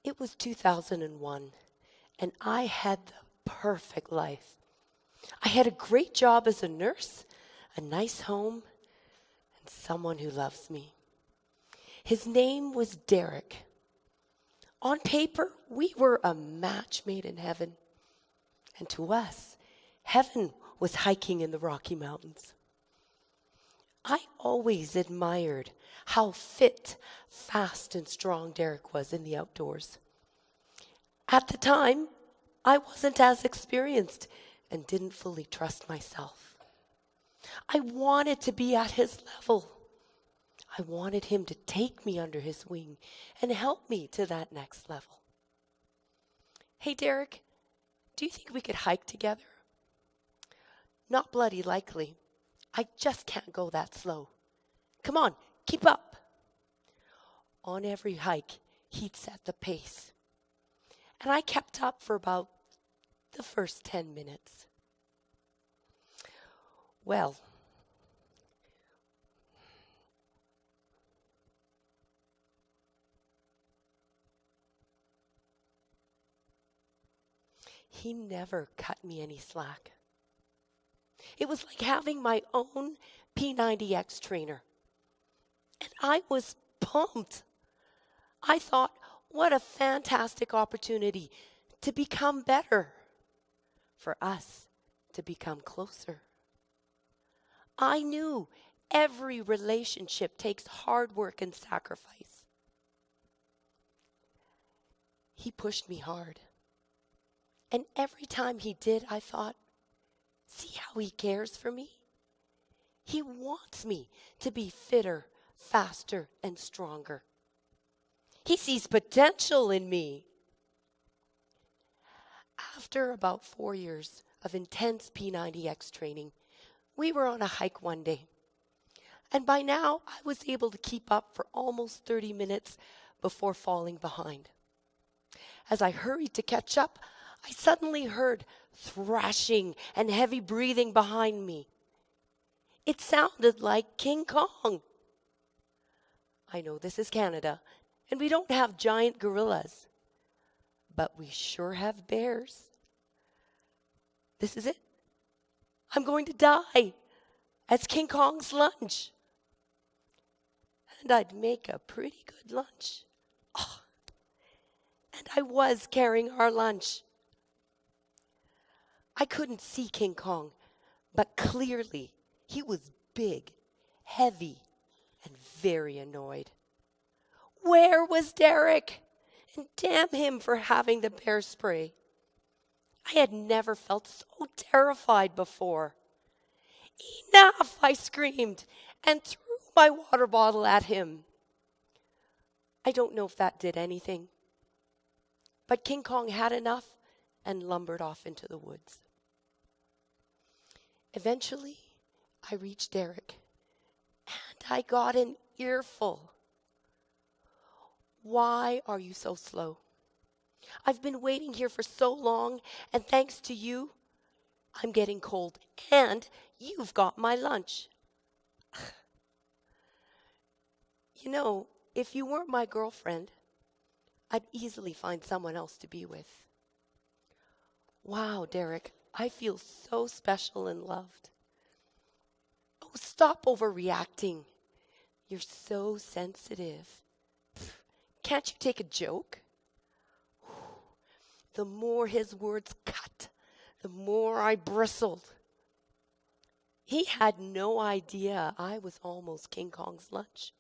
It was 2001, and I had the perfect life. I had a great job as a nurse, a nice home, and someone who loves me. His name was Derek. On paper, we were a match made in heaven. And to us, heaven was hiking in the Rocky Mountains. I always admired how fit, fast, and strong Derek was in the outdoors. At the time, I wasn't as experienced and didn't fully trust myself. I wanted to be at his level. I wanted him to take me under his wing and help me to that next level. Hey, Derek, do you think we could hike together? Not bloody likely. I just can't go that slow. Come on, keep up. On every hike, he'd set the pace. And I kept up for about the first 10 minutes. Well, he never cut me any slack. It was like having my own P90X trainer. And I was pumped. I thought, what a fantastic opportunity to become better, for us to become closer. I knew every relationship takes hard work and sacrifice. He pushed me hard. And every time he did, I thought, see how he cares for me? He wants me to be fitter, faster, and stronger. He sees potential in me. After about 4 years of intense P90X training, we were on a hike one day. And by now, I was able to keep up for almost 30 minutes before falling behind. As I hurried to catch up, I suddenly heard thrashing and heavy breathing behind me. It sounded like King Kong. I know this is Canada, and we don't have giant gorillas, but we sure have bears. This is it. I'm going to die as King Kong's lunch. And I'd make a pretty good lunch. Oh, and I was carrying our lunch. I couldn't see King Kong, but clearly he was big, heavy, and very annoyed. Where was Derek? And damn him for having the bear spray. I had never felt so terrified before. Enough, I screamed, and threw my water bottle at him. I don't know if that did anything, but King Kong had enough and lumbered off into the woods. Eventually, I reached Derek, and I got an earful. Why are you so slow? I've been waiting here for so long, and thanks to you, I'm getting cold, and you've got my lunch. You know, if you weren't my girlfriend, I'd easily find someone else to be with. Wow, Derek, I feel so special and loved. Oh, stop overreacting. You're so sensitive. Can't you take a joke? The more his words cut, the more I bristled. He had no idea I was almost King Kong's lunch.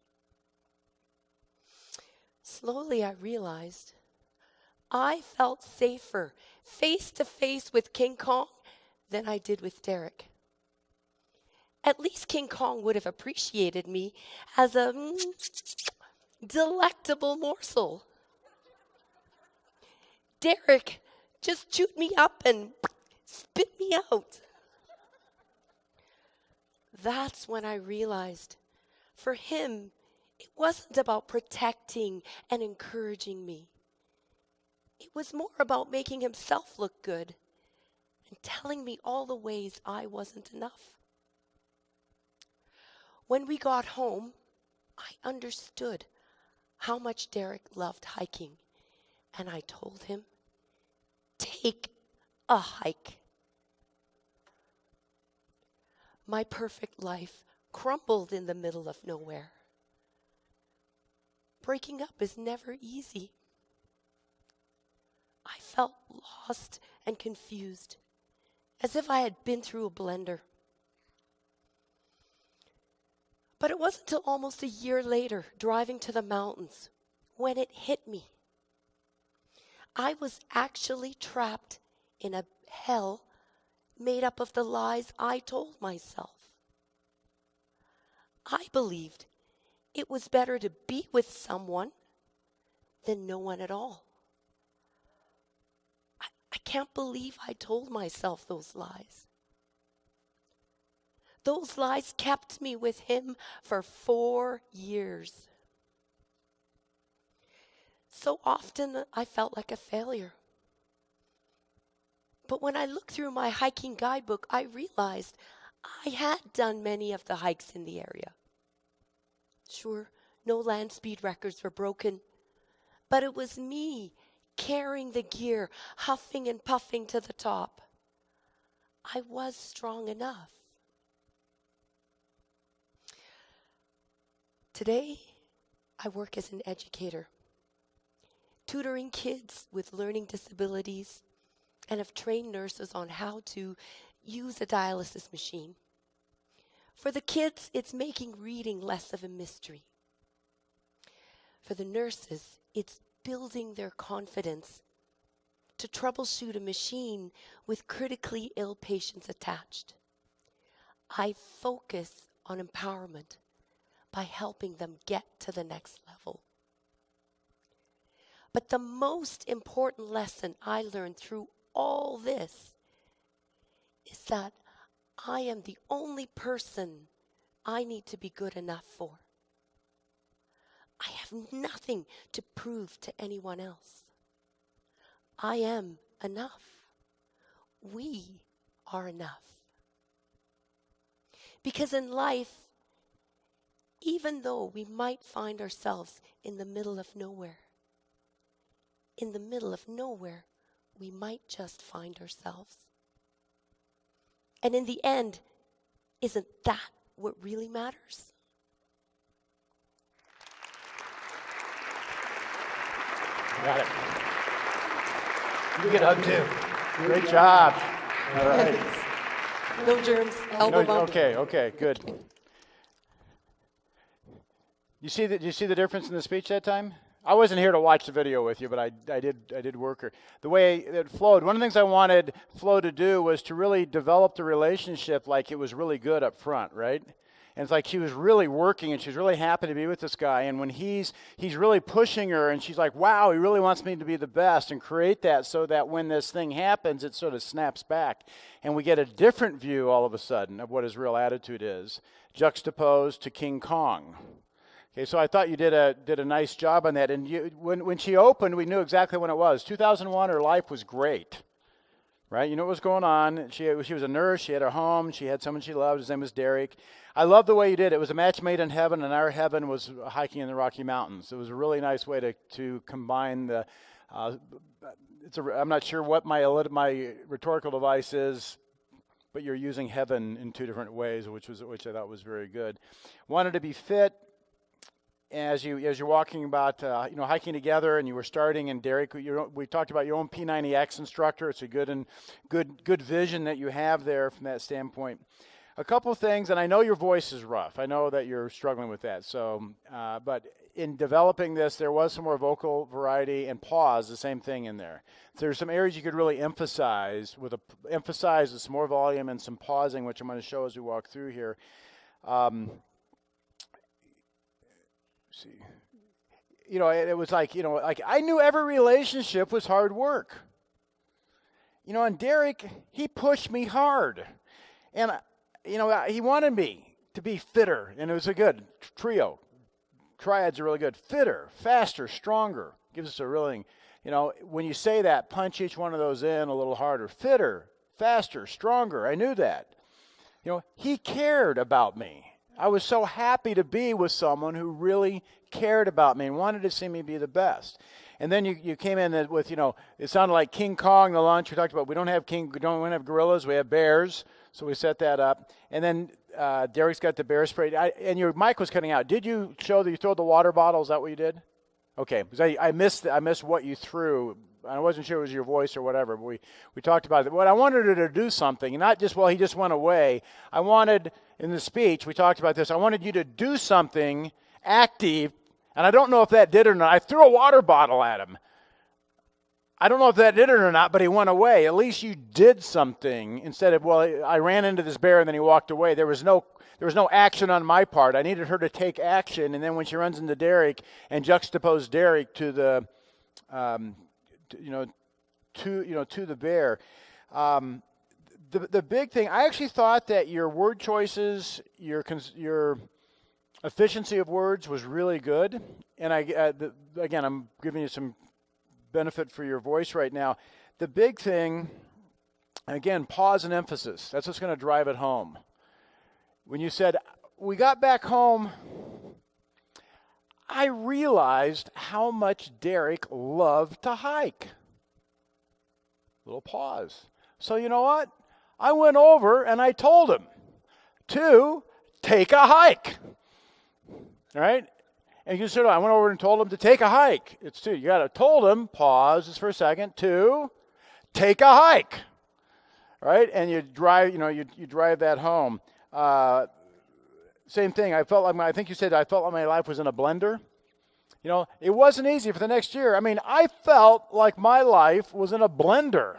Slowly I realized I felt safer face to face with King Kong than I did with Derek. At least King Kong would have appreciated me as a delectable morsel. Derek just chewed me up and spit me out. That's when I realized for him, it wasn't about protecting and encouraging me. It was more about making himself look good and telling me all the ways I wasn't enough. When we got home, I understood how much Derek loved hiking, and I told him, take a hike. My perfect life crumbled in the middle of nowhere. Breaking up is never easy. I felt lost and confused, as if I had been through a blender. But it wasn't until almost a year later, driving to the mountains, when it hit me. I was actually trapped in a hell made up of the lies I told myself. I believed it was better to be with someone than no one at all. I can't believe I told myself those lies. Those lies kept me with him for 4 years. So often I felt like a failure. But when I looked through my hiking guidebook, I realized I had done many of the hikes in the area. Sure, no land speed records were broken, but it was me carrying the gear, huffing and puffing to the top. I was strong enough. Today, I work as an educator, tutoring kids with learning disabilities, and have trained nurses on how to use a dialysis machine. For the kids, it's making reading less of a mystery. For the nurses, it's building their confidence to troubleshoot a machine with critically ill patients attached. I focus on empowerment by helping them get to the next level. But the most important lesson I learned through all this is that I am the only person I need to be good enough for. I have nothing to prove to anyone else. I am enough. We are enough. Because in life, even though we might find ourselves in the middle of nowhere, we might just find ourselves. And in the end, isn't that what really matters? Got it. You get a hug too. Great job. All right. No germs. Elbow bump. Okay, good. You see the difference in the speech that time? I wasn't here to watch the video with you, but I did work her. The way it flowed, one of the things I wanted Flo to do was to really develop the relationship like it was really good up front, right? And it's like she was really working and she's really happy to be with this guy. And when he's really pushing her and she's like, wow, he really wants me to be the best, and create that so that when this thing happens, it sort of snaps back. And we get a different view all of a sudden of what his real attitude is, juxtaposed to King Kong. Okay, so I thought you did a nice job on that. And when she opened, we knew exactly when it was. 2001, her life was great. Right? You know what was going on. She was a nurse. She had a home. She had someone she loved. His name was Derek. I love the way you did it. It was a match made in heaven, and our heaven was hiking in the Rocky Mountains. It was a really nice way to combine the. I'm not sure what my rhetorical device is, but you're using heaven in two different ways, which I thought was very good. Wanted to be fit. As you're walking about hiking together, and you were starting, and Derek, we talked about your own P90X instructor. It's a good vision that you have there from that standpoint. A couple of things, and I know your voice is rough. I know that you're struggling with that. So, but in developing this, there was some more vocal variety, and pause, the same thing in there. So there's some areas you could really emphasize with some more volume and some pausing, which I'm going to show as we walk through here. See, it was like I knew every relationship was hard work. And Derek, he pushed me hard, and he wanted me to be fitter, and it was a good trio. Triads are really good. Fitter, faster, stronger. Gives us a really, when you say that, punch each one of those in a little harder. Fitter, faster, stronger. I knew that. He cared about me. I was so happy to be with someone who really cared about me and wanted to see me be the best. And then you came in with, it sounded like King Kong, the lunch. We talked about we don't have gorillas, we have bears. So we set that up. And then Derek's got the bear spray. And your mic was cutting out. Did you show that you throw the water bottle? Is that what you did? Okay, because I missed what you threw. I wasn't sure it was your voice or whatever, but we talked about it. But I wanted her to do something, and not just, he just went away. I wanted, in the speech, we talked about this, I wanted you to do something active, and I don't know if that did or not. I threw a water bottle at him. I don't know if that did it or not, but he went away. At least you did something instead of, I ran into this bear and then he walked away. There was no action on my part. I needed her to take action, and then when she runs into Derek and juxtapose Derek to the to the bear. The big thing, I actually thought that your word choices, your efficiency of words was really good. And again, I'm giving you some benefit for your voice right now. The big thing, again, pause and emphasis. That's what's going to drive it home. When you said, we got back home, I realized how much Derek loved to hike. Little pause. So you know what? I went over and I told him to take a hike. All right? And you said, I went over and told him to take a hike. It's two. You got to told him, pause just for a second, to take a hike. All right? And you drive, you drive that home. Same thing. I felt like I felt like my life was in a blender. It wasn't easy for the next year. I felt like my life was in a blender,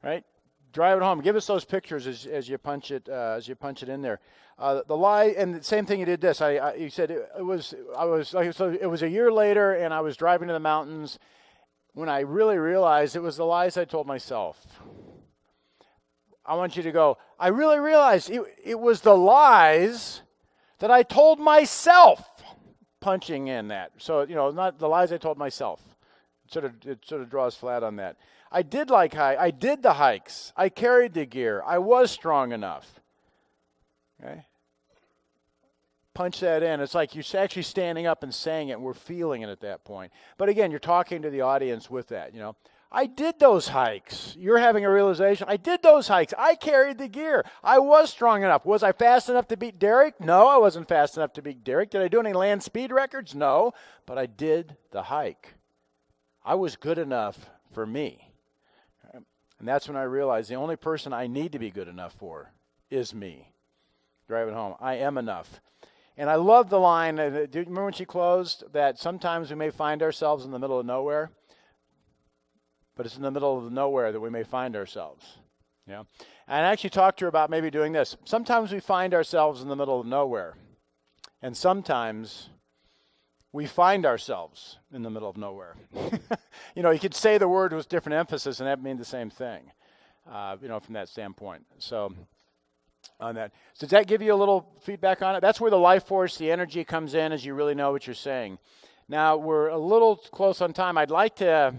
right? Drive it home. Give us those pictures as you punch it in there. The lie, and the same thing you did this. You said it was a year later, and I was driving to the mountains when I really realized it was the lies I told myself. I want you to go, I really realized it was the lies that I told myself. Punching in that. So, not the lies I told myself. It sort of draws flat on that. I did the hikes. I carried the gear. I was strong enough. Okay? Punch that in. It's like you're actually standing up and saying it, and we're feeling it at that point. But again, you're talking to the audience with that, I did those hikes. You're having a realization. I did those hikes. I carried the gear. I was strong enough. Was I fast enough to beat Derek? No, I wasn't fast enough to beat Derek. Did I do any land speed records? No, but I did the hike. I was good enough for me. And that's when I realized the only person I need to be good enough for is me. Drive it home. I am enough. And I love the line, do you remember when she closed, that sometimes we may find ourselves in the middle of nowhere, but it's in the middle of nowhere that we may find ourselves. Yeah. And I actually talked to her about maybe doing this. Sometimes we find ourselves in the middle of nowhere, and sometimes we find ourselves in the middle of nowhere. You know, you could say the word with different emphasis, and that mean the same thing, you know, from that standpoint. So on that. So does that give you a little feedback on it? That's where the life force, the energy comes in as you really know what you're saying. Now, we're a little close on time. I'd like to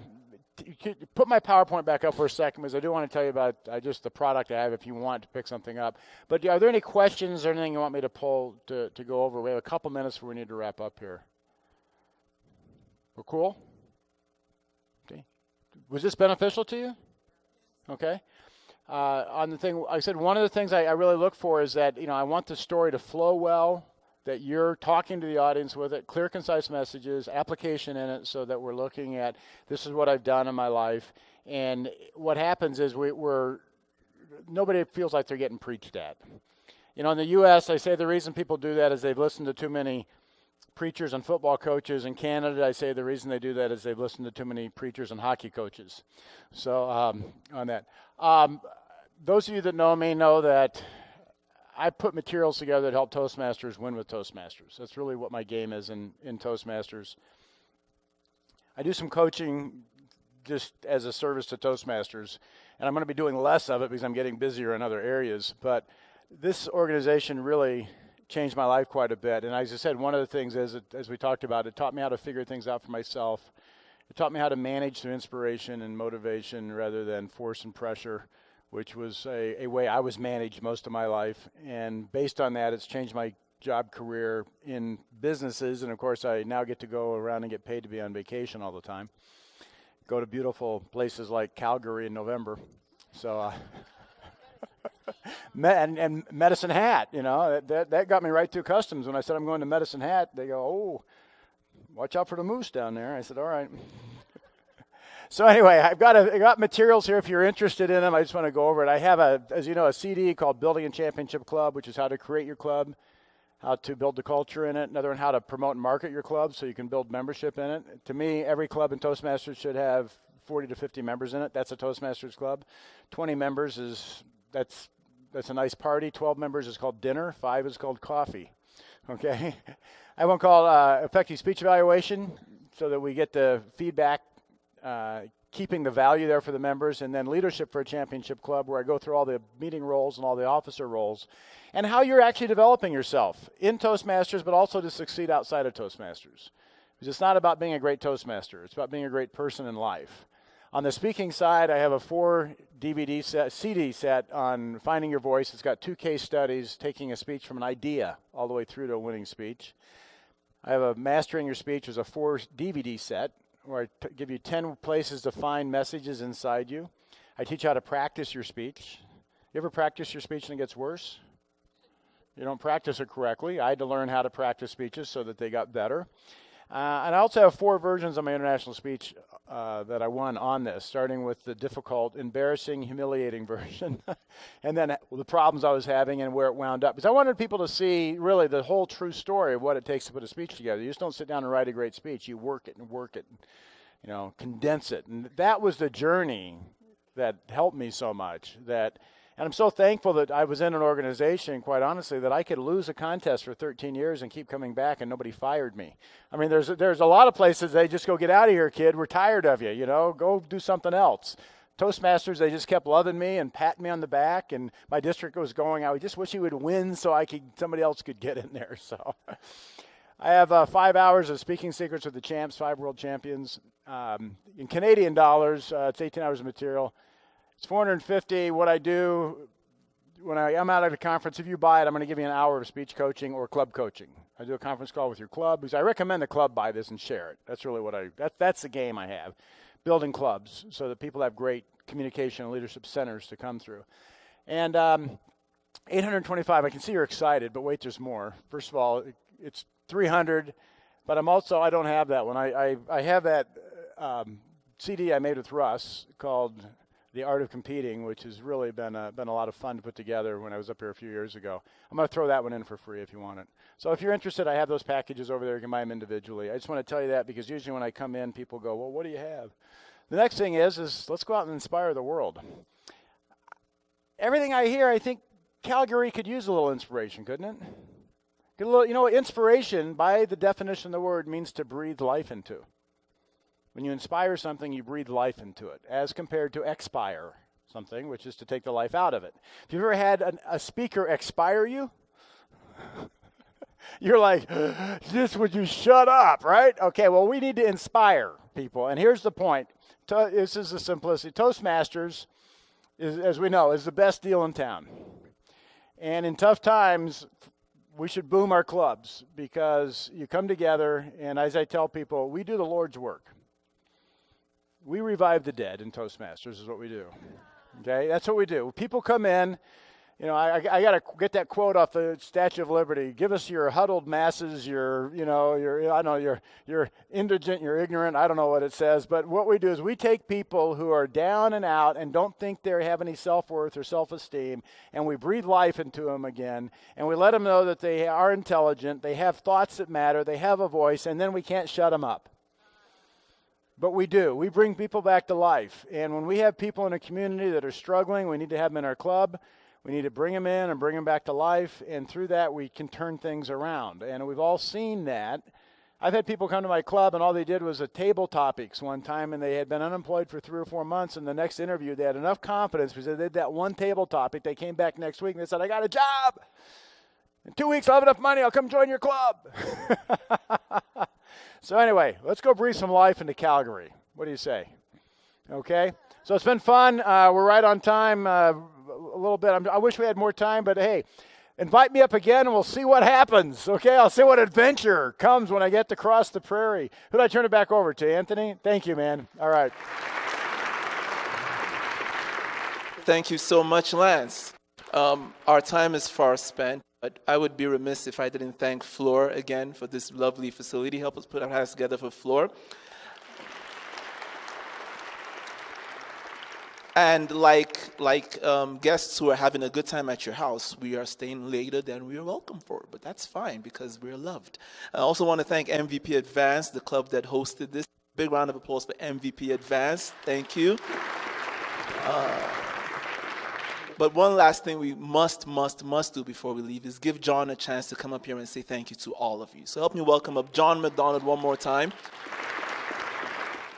put my PowerPoint back up for a second because I do want to tell you about just the product I have if you want to pick something up. But are there any questions or anything you want me to pull to go over? We have a couple minutes before we need to wrap up here. We're cool? Okay. Was this beneficial to you? Okay. On the thing, I said one of the things I really look for is that, you know, I want the story to flow well, that you're talking to the audience with it, clear, concise messages, application in it, so that we're looking at this is what I've done in my life. And what happens is nobody feels like they're getting preached at. You know, in the U.S., I say the reason people do that is they've listened to too many preachers and football coaches. In Canada, I say the reason they do that is they've listened to too many preachers and hockey coaches. So on that. Those of you that know me know that I put materials together that help Toastmasters win with Toastmasters. That's really what my game is in Toastmasters. I do some coaching just as a service to Toastmasters, and I'm going to be doing less of it because I'm getting busier in other areas. But this organization really changed my life quite a bit. And as I said, one of the things is, as we talked about, it taught me how to figure things out for myself. It taught me how to manage through inspiration and motivation rather than force and pressure, which was a way I was managed most of my life. And based on that, it's changed my job career in businesses. And of course, I now get to go around and get paid to be on vacation all the time. Go to beautiful places like Calgary in November. So, and Medicine Hat, you know, that got me right through customs. When I said I'm going to Medicine Hat, they go, oh, watch out for the moose down there. I said, all right. So anyway, I got materials here if you're interested in them. I just want to go over it. I have, as you know, a CD called Building a Championship Club, which is how to create your club, how to build the culture in it, another one how to promote and market your club so you can build membership in it. To me, every club in Toastmasters should have 40 to 50 members in it. That's a Toastmasters club. 20 members that's a nice party. 12 members is called dinner. 5 is called coffee. Okay? I have one called effective speech evaluation so that we get the feedback, keeping the value there for the members, and then leadership for a championship club where I go through all the meeting roles and all the officer roles and how you're actually developing yourself in Toastmasters, but also to succeed outside of Toastmasters. Because it's not about being a great Toastmaster. It's about being a great person in life. On the speaking side, I have a 4 CD set on finding your voice. It's got 2 case studies, taking a speech from an idea all the way through to a winning speech. I have a Mastering Your Speech, which is a 4 DVD set where I give you 10 places to find messages inside you. I teach you how to practice your speech. You ever practice your speech and it gets worse? You don't practice it correctly. I had to learn how to practice speeches so that they got better. And I also have 4 versions of my international speech that I won on this, starting with the difficult, embarrassing, humiliating version, and then the problems I was having and where it wound up. Because I wanted people to see really the whole true story of what it takes to put a speech together. You just don't sit down and write a great speech. You work it, you know, condense it. And that was the journey that helped me so much. And I'm so thankful that I was in an organization, quite honestly, that I could lose a contest for 13 years and keep coming back and nobody fired me. I mean, there's a lot of places they just go, get out of here, kid. We're tired of you, you know. Go do something else. Toastmasters, they just kept loving me and patting me on the back, and my district was going, I just wish he would win so somebody else could get in there. So I have 5 hours of speaking secrets with the champs, 5 world champions. In Canadian dollars, it's 18 hours of material. It's $450. What I do when I'm out at a conference, if you buy it, I'm going to give you an hour of speech coaching or club coaching. I do a conference call with your club because I recommend the club buy this and share it. That's really that's the game I have, building clubs so that people have great communication and leadership centers to come through. And 825. I can see you're excited, but wait, there's more. First of all, it's 300, but I don't have that one. I have that CD I made with Russ called The Art of Competing, which has really been a lot of fun to put together when I was up here a few years ago. I'm going to throw that one in for free if you want it. So if you're interested, I have those packages over there. You can buy them individually. I just want to tell you that because usually when I come in, people go, well, what do you have? The next thing is let's go out and inspire the world. Everything I hear, I think Calgary could use a little inspiration, couldn't it? Get a little, you know, inspiration, by the definition of the word, means to breathe life into. When you inspire something, you breathe life into it, as compared to expire something, which is to take the life out of it. If you've ever had a speaker expire you, you're like, just would you shut up, right? Okay, well, we need to inspire people. And here's the point. This is the simplicity. Toastmasters, as we know, is the best deal in town. And in tough times, we should boom our clubs because you come together, and as I tell people, we do the Lord's work. We revive the dead in Toastmasters is what we do. Okay, that's what we do. People come in, you know, I got to get that quote off the Statue of Liberty. Give us your huddled masses, your indigent, your ignorant. I don't know what it says, but what we do is we take people who are down and out and don't think they have any self-worth or self-esteem, and we breathe life into them again, and we let them know that they are intelligent, they have thoughts that matter, they have a voice, and then we can't shut them up. But we do. We bring people back to life. And when we have people in a community that are struggling, we need to have them in our club. We need to bring them in and bring them back to life. And through that, we can turn things around. And we've all seen that. I've had people come to my club, and all they did was a table topics one time, and they had been unemployed for 3 or 4 months. And the next interview, they had enough confidence because they did that one table topic. They came back next week, and they said, I got a job. In 2 weeks, I'll have enough money. I'll come join your club. So anyway, let's go breathe some life into Calgary. What do you say? Okay? So it's been fun. We're right on time a little bit. I wish we had more time, but hey, invite me up again and we'll see what happens. Okay? I'll see what adventure comes when I get to cross the prairie. Who do I turn it back over to? Anthony? Thank you, man. All right. Thank you so much, Lance. Our time is far spent. But I would be remiss if I didn't thank Floor again for this lovely facility. Help us put our hands together for Floor. And like guests who are having a good time at your house, we are staying later than we are welcome for. But that's fine because we're loved. I also want to thank MVP Advanced, the club that hosted this. Big round of applause for MVP Advanced. Thank you. But one last thing we must do before we leave is give John a chance to come up here and say thank you to all of you. So help me welcome up John McDonald one more time.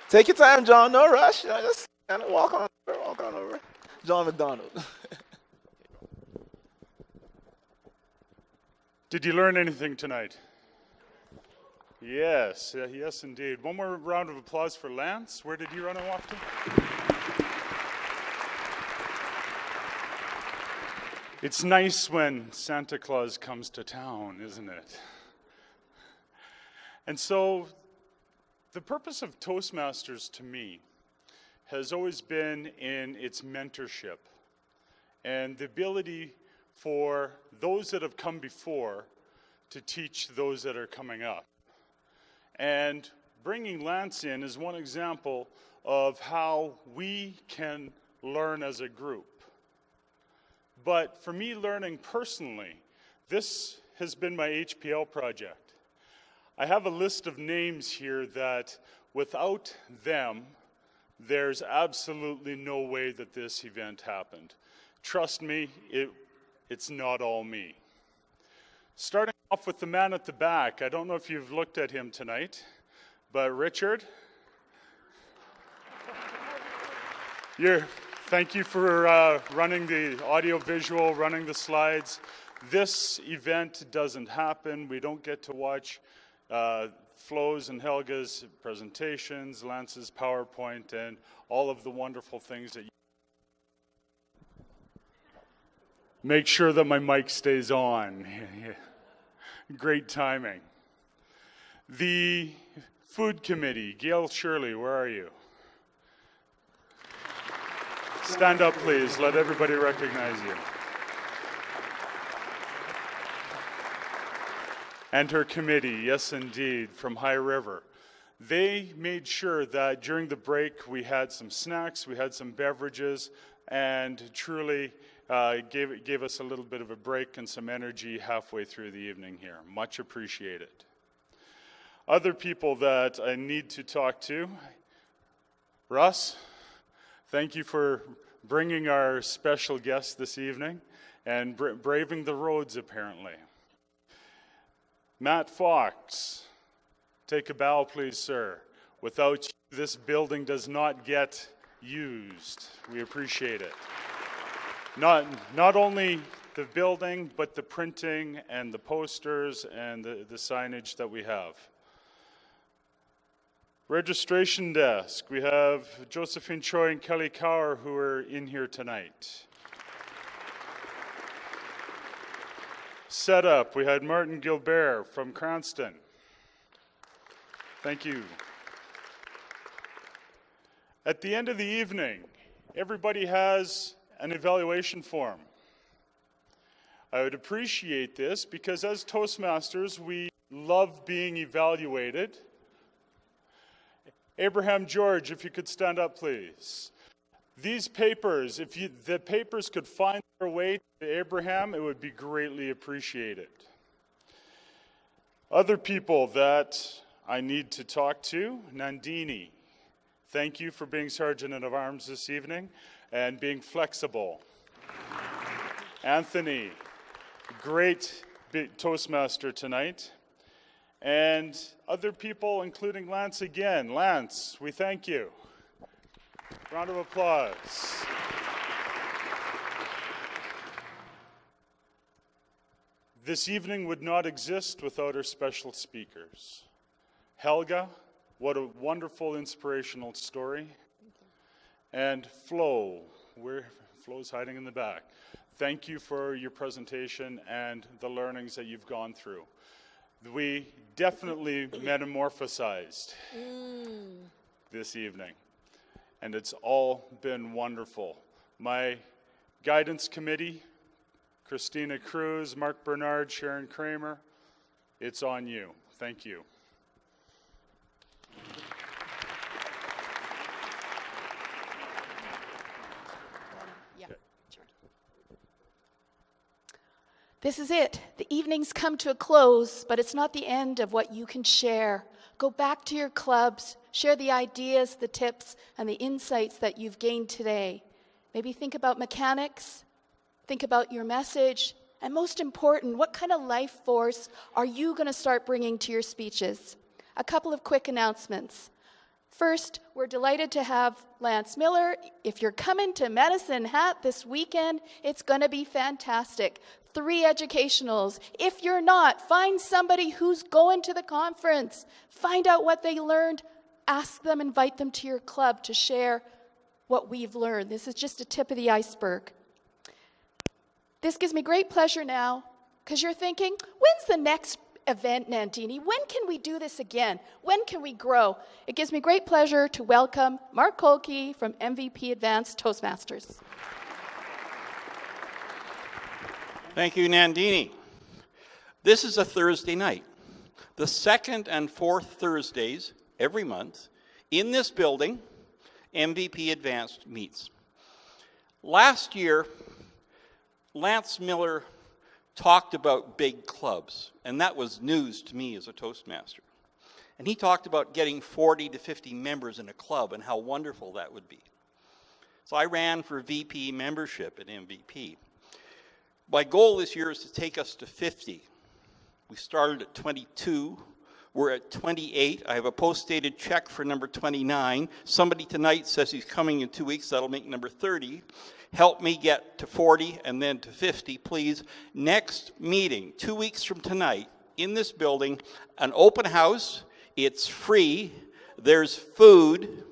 Take your time, John. No rush. Just kind of walk on over. John McDonald. Did you learn anything tonight? Yes, yes indeed. One more round of applause for Lance. Where did you run off to? It's nice when Santa Claus comes to town, isn't it? And so the purpose of Toastmasters to me has always been in its mentorship and the ability for those that have come before to teach those that are coming up. And bringing Lance in is one example of how we can learn as a group. But for me, learning personally, this has been my HPL project. I have a list of names here that without them, there's absolutely no way that this event happened. Trust me, it's not all me. Starting off with the man at the back, I don't know if you've looked at him tonight, but Richard, thank you for running the audio-visual, running the slides. This event doesn't happen. We don't get to watch Flo's and Helga's presentations, Lance's PowerPoint, and all of the wonderful things that you make sure that my mic stays on. Great timing. The food committee, Gail Shirley, where are you? Stand up, please. Let everybody recognize you. And her committee, yes, indeed, from High River. They made sure that during the break we had some snacks, we had some beverages, and truly gave us a little bit of a break and some energy halfway through the evening here. Much appreciated. Other people that I need to talk to, Russ, thank you for bringing our special guest this evening and braving the roads apparently. Matt Fox, take a bow please, sir. Without you, this building does not get used. We appreciate it. Not only the building, but the printing and the posters and the signage that we have. Registration desk, we have Josephine Choi and Kelly Cower who are in here tonight. Setup, we had Martin Gilbert from Cranston. Thank you. At the end of the evening, everybody has an evaluation form. I would appreciate this because as Toastmasters, we love being evaluated. Abraham George, if you could stand up, please. These papers, if the papers could find their way to Abraham, it would be greatly appreciated. Other people that I need to talk to, Nandini. Thank you for being Sergeant of Arms this evening and being flexible. Anthony, great Toastmaster tonight. And other people, including Lance again. Lance, we thank you. Round of applause. This evening would not exist without our special speakers. Helga, what a wonderful inspirational story. And Flo, Flo's hiding in the back. Thank you for your presentation and the learnings that you've gone through. We definitely metamorphosized this evening, and it's all been wonderful. My guidance committee, Christina Cruz, Mark Bernard, Sharon Kramer, it's on you. Thank you. This is it. The evening's come to a close, but it's not the end of what you can share. Go back to your clubs, share the ideas, the tips, and the insights that you've gained today. Maybe think about mechanics, think about your message, and most important, what kind of life force are you going to start bringing to your speeches? A couple of quick announcements. First, we're delighted to have Lance Miller. If you're coming to Medicine Hat this weekend, it's going to be fantastic. 3 educationals. If you're not, find somebody who's going to the conference. Find out what they learned. Ask them, invite them to your club to share what we've learned. This is just a tip of the iceberg. This gives me great pleasure now because you're thinking, when's the next event, Nandini? When can we do this again? When can we grow? It gives me great pleasure to welcome Mark Kolke from MVP Advanced Toastmasters. Thank you, Nandini. This is a Thursday night. The second and fourth Thursdays every month in this building, MVP Advanced meets. Last year, Lance Miller talked about big clubs, and that was news to me as a Toastmaster. And he talked about getting 40 to 50 members in a club and how wonderful that would be. So I ran for VP membership at MVP. My goal this year is to take us to 50. We started at 22. We're at 28. I have a post-dated check for number 29. Somebody tonight says he's coming in 2 weeks. That'll make number 30. Help me get to 40 and then to 50, please. Next meeting, 2 weeks from tonight, in this building, an open house. It's free. There's food.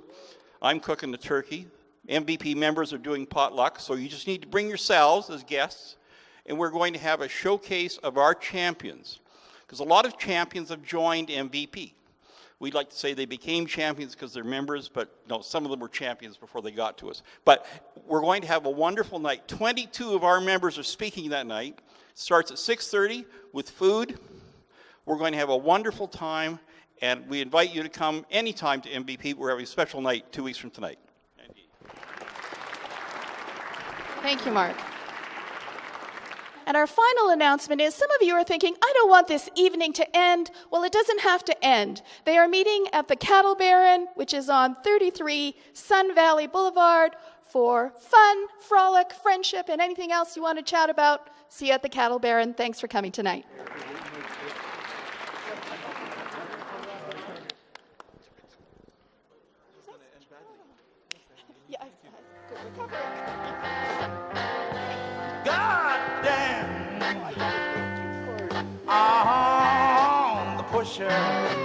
I'm cooking the turkey. MVP members are doing potluck, so you just need to bring yourselves as guests. And we're going to have a showcase of our champions, because a lot of champions have joined MVP. We'd like to say they became champions because they're members, but no, some of them were champions before they got to us. But we're going to have a wonderful night. 22 of our members are speaking that night. It starts at 6:30 with food. We're going to have a wonderful time, And we invite you to come anytime to MVP. We're having a special night 2 weeks from tonight. Thank you, Mark. And our final announcement is, some of you are thinking, I don't want this evening to end. Well, it doesn't have to end. They are meeting at the Cattle Baron, which is on 33 Sun Valley Boulevard, for fun, frolic, friendship, and anything else you want to chat about. See you at the Cattle Baron. Thanks for coming tonight. God damn, I'm the pusher.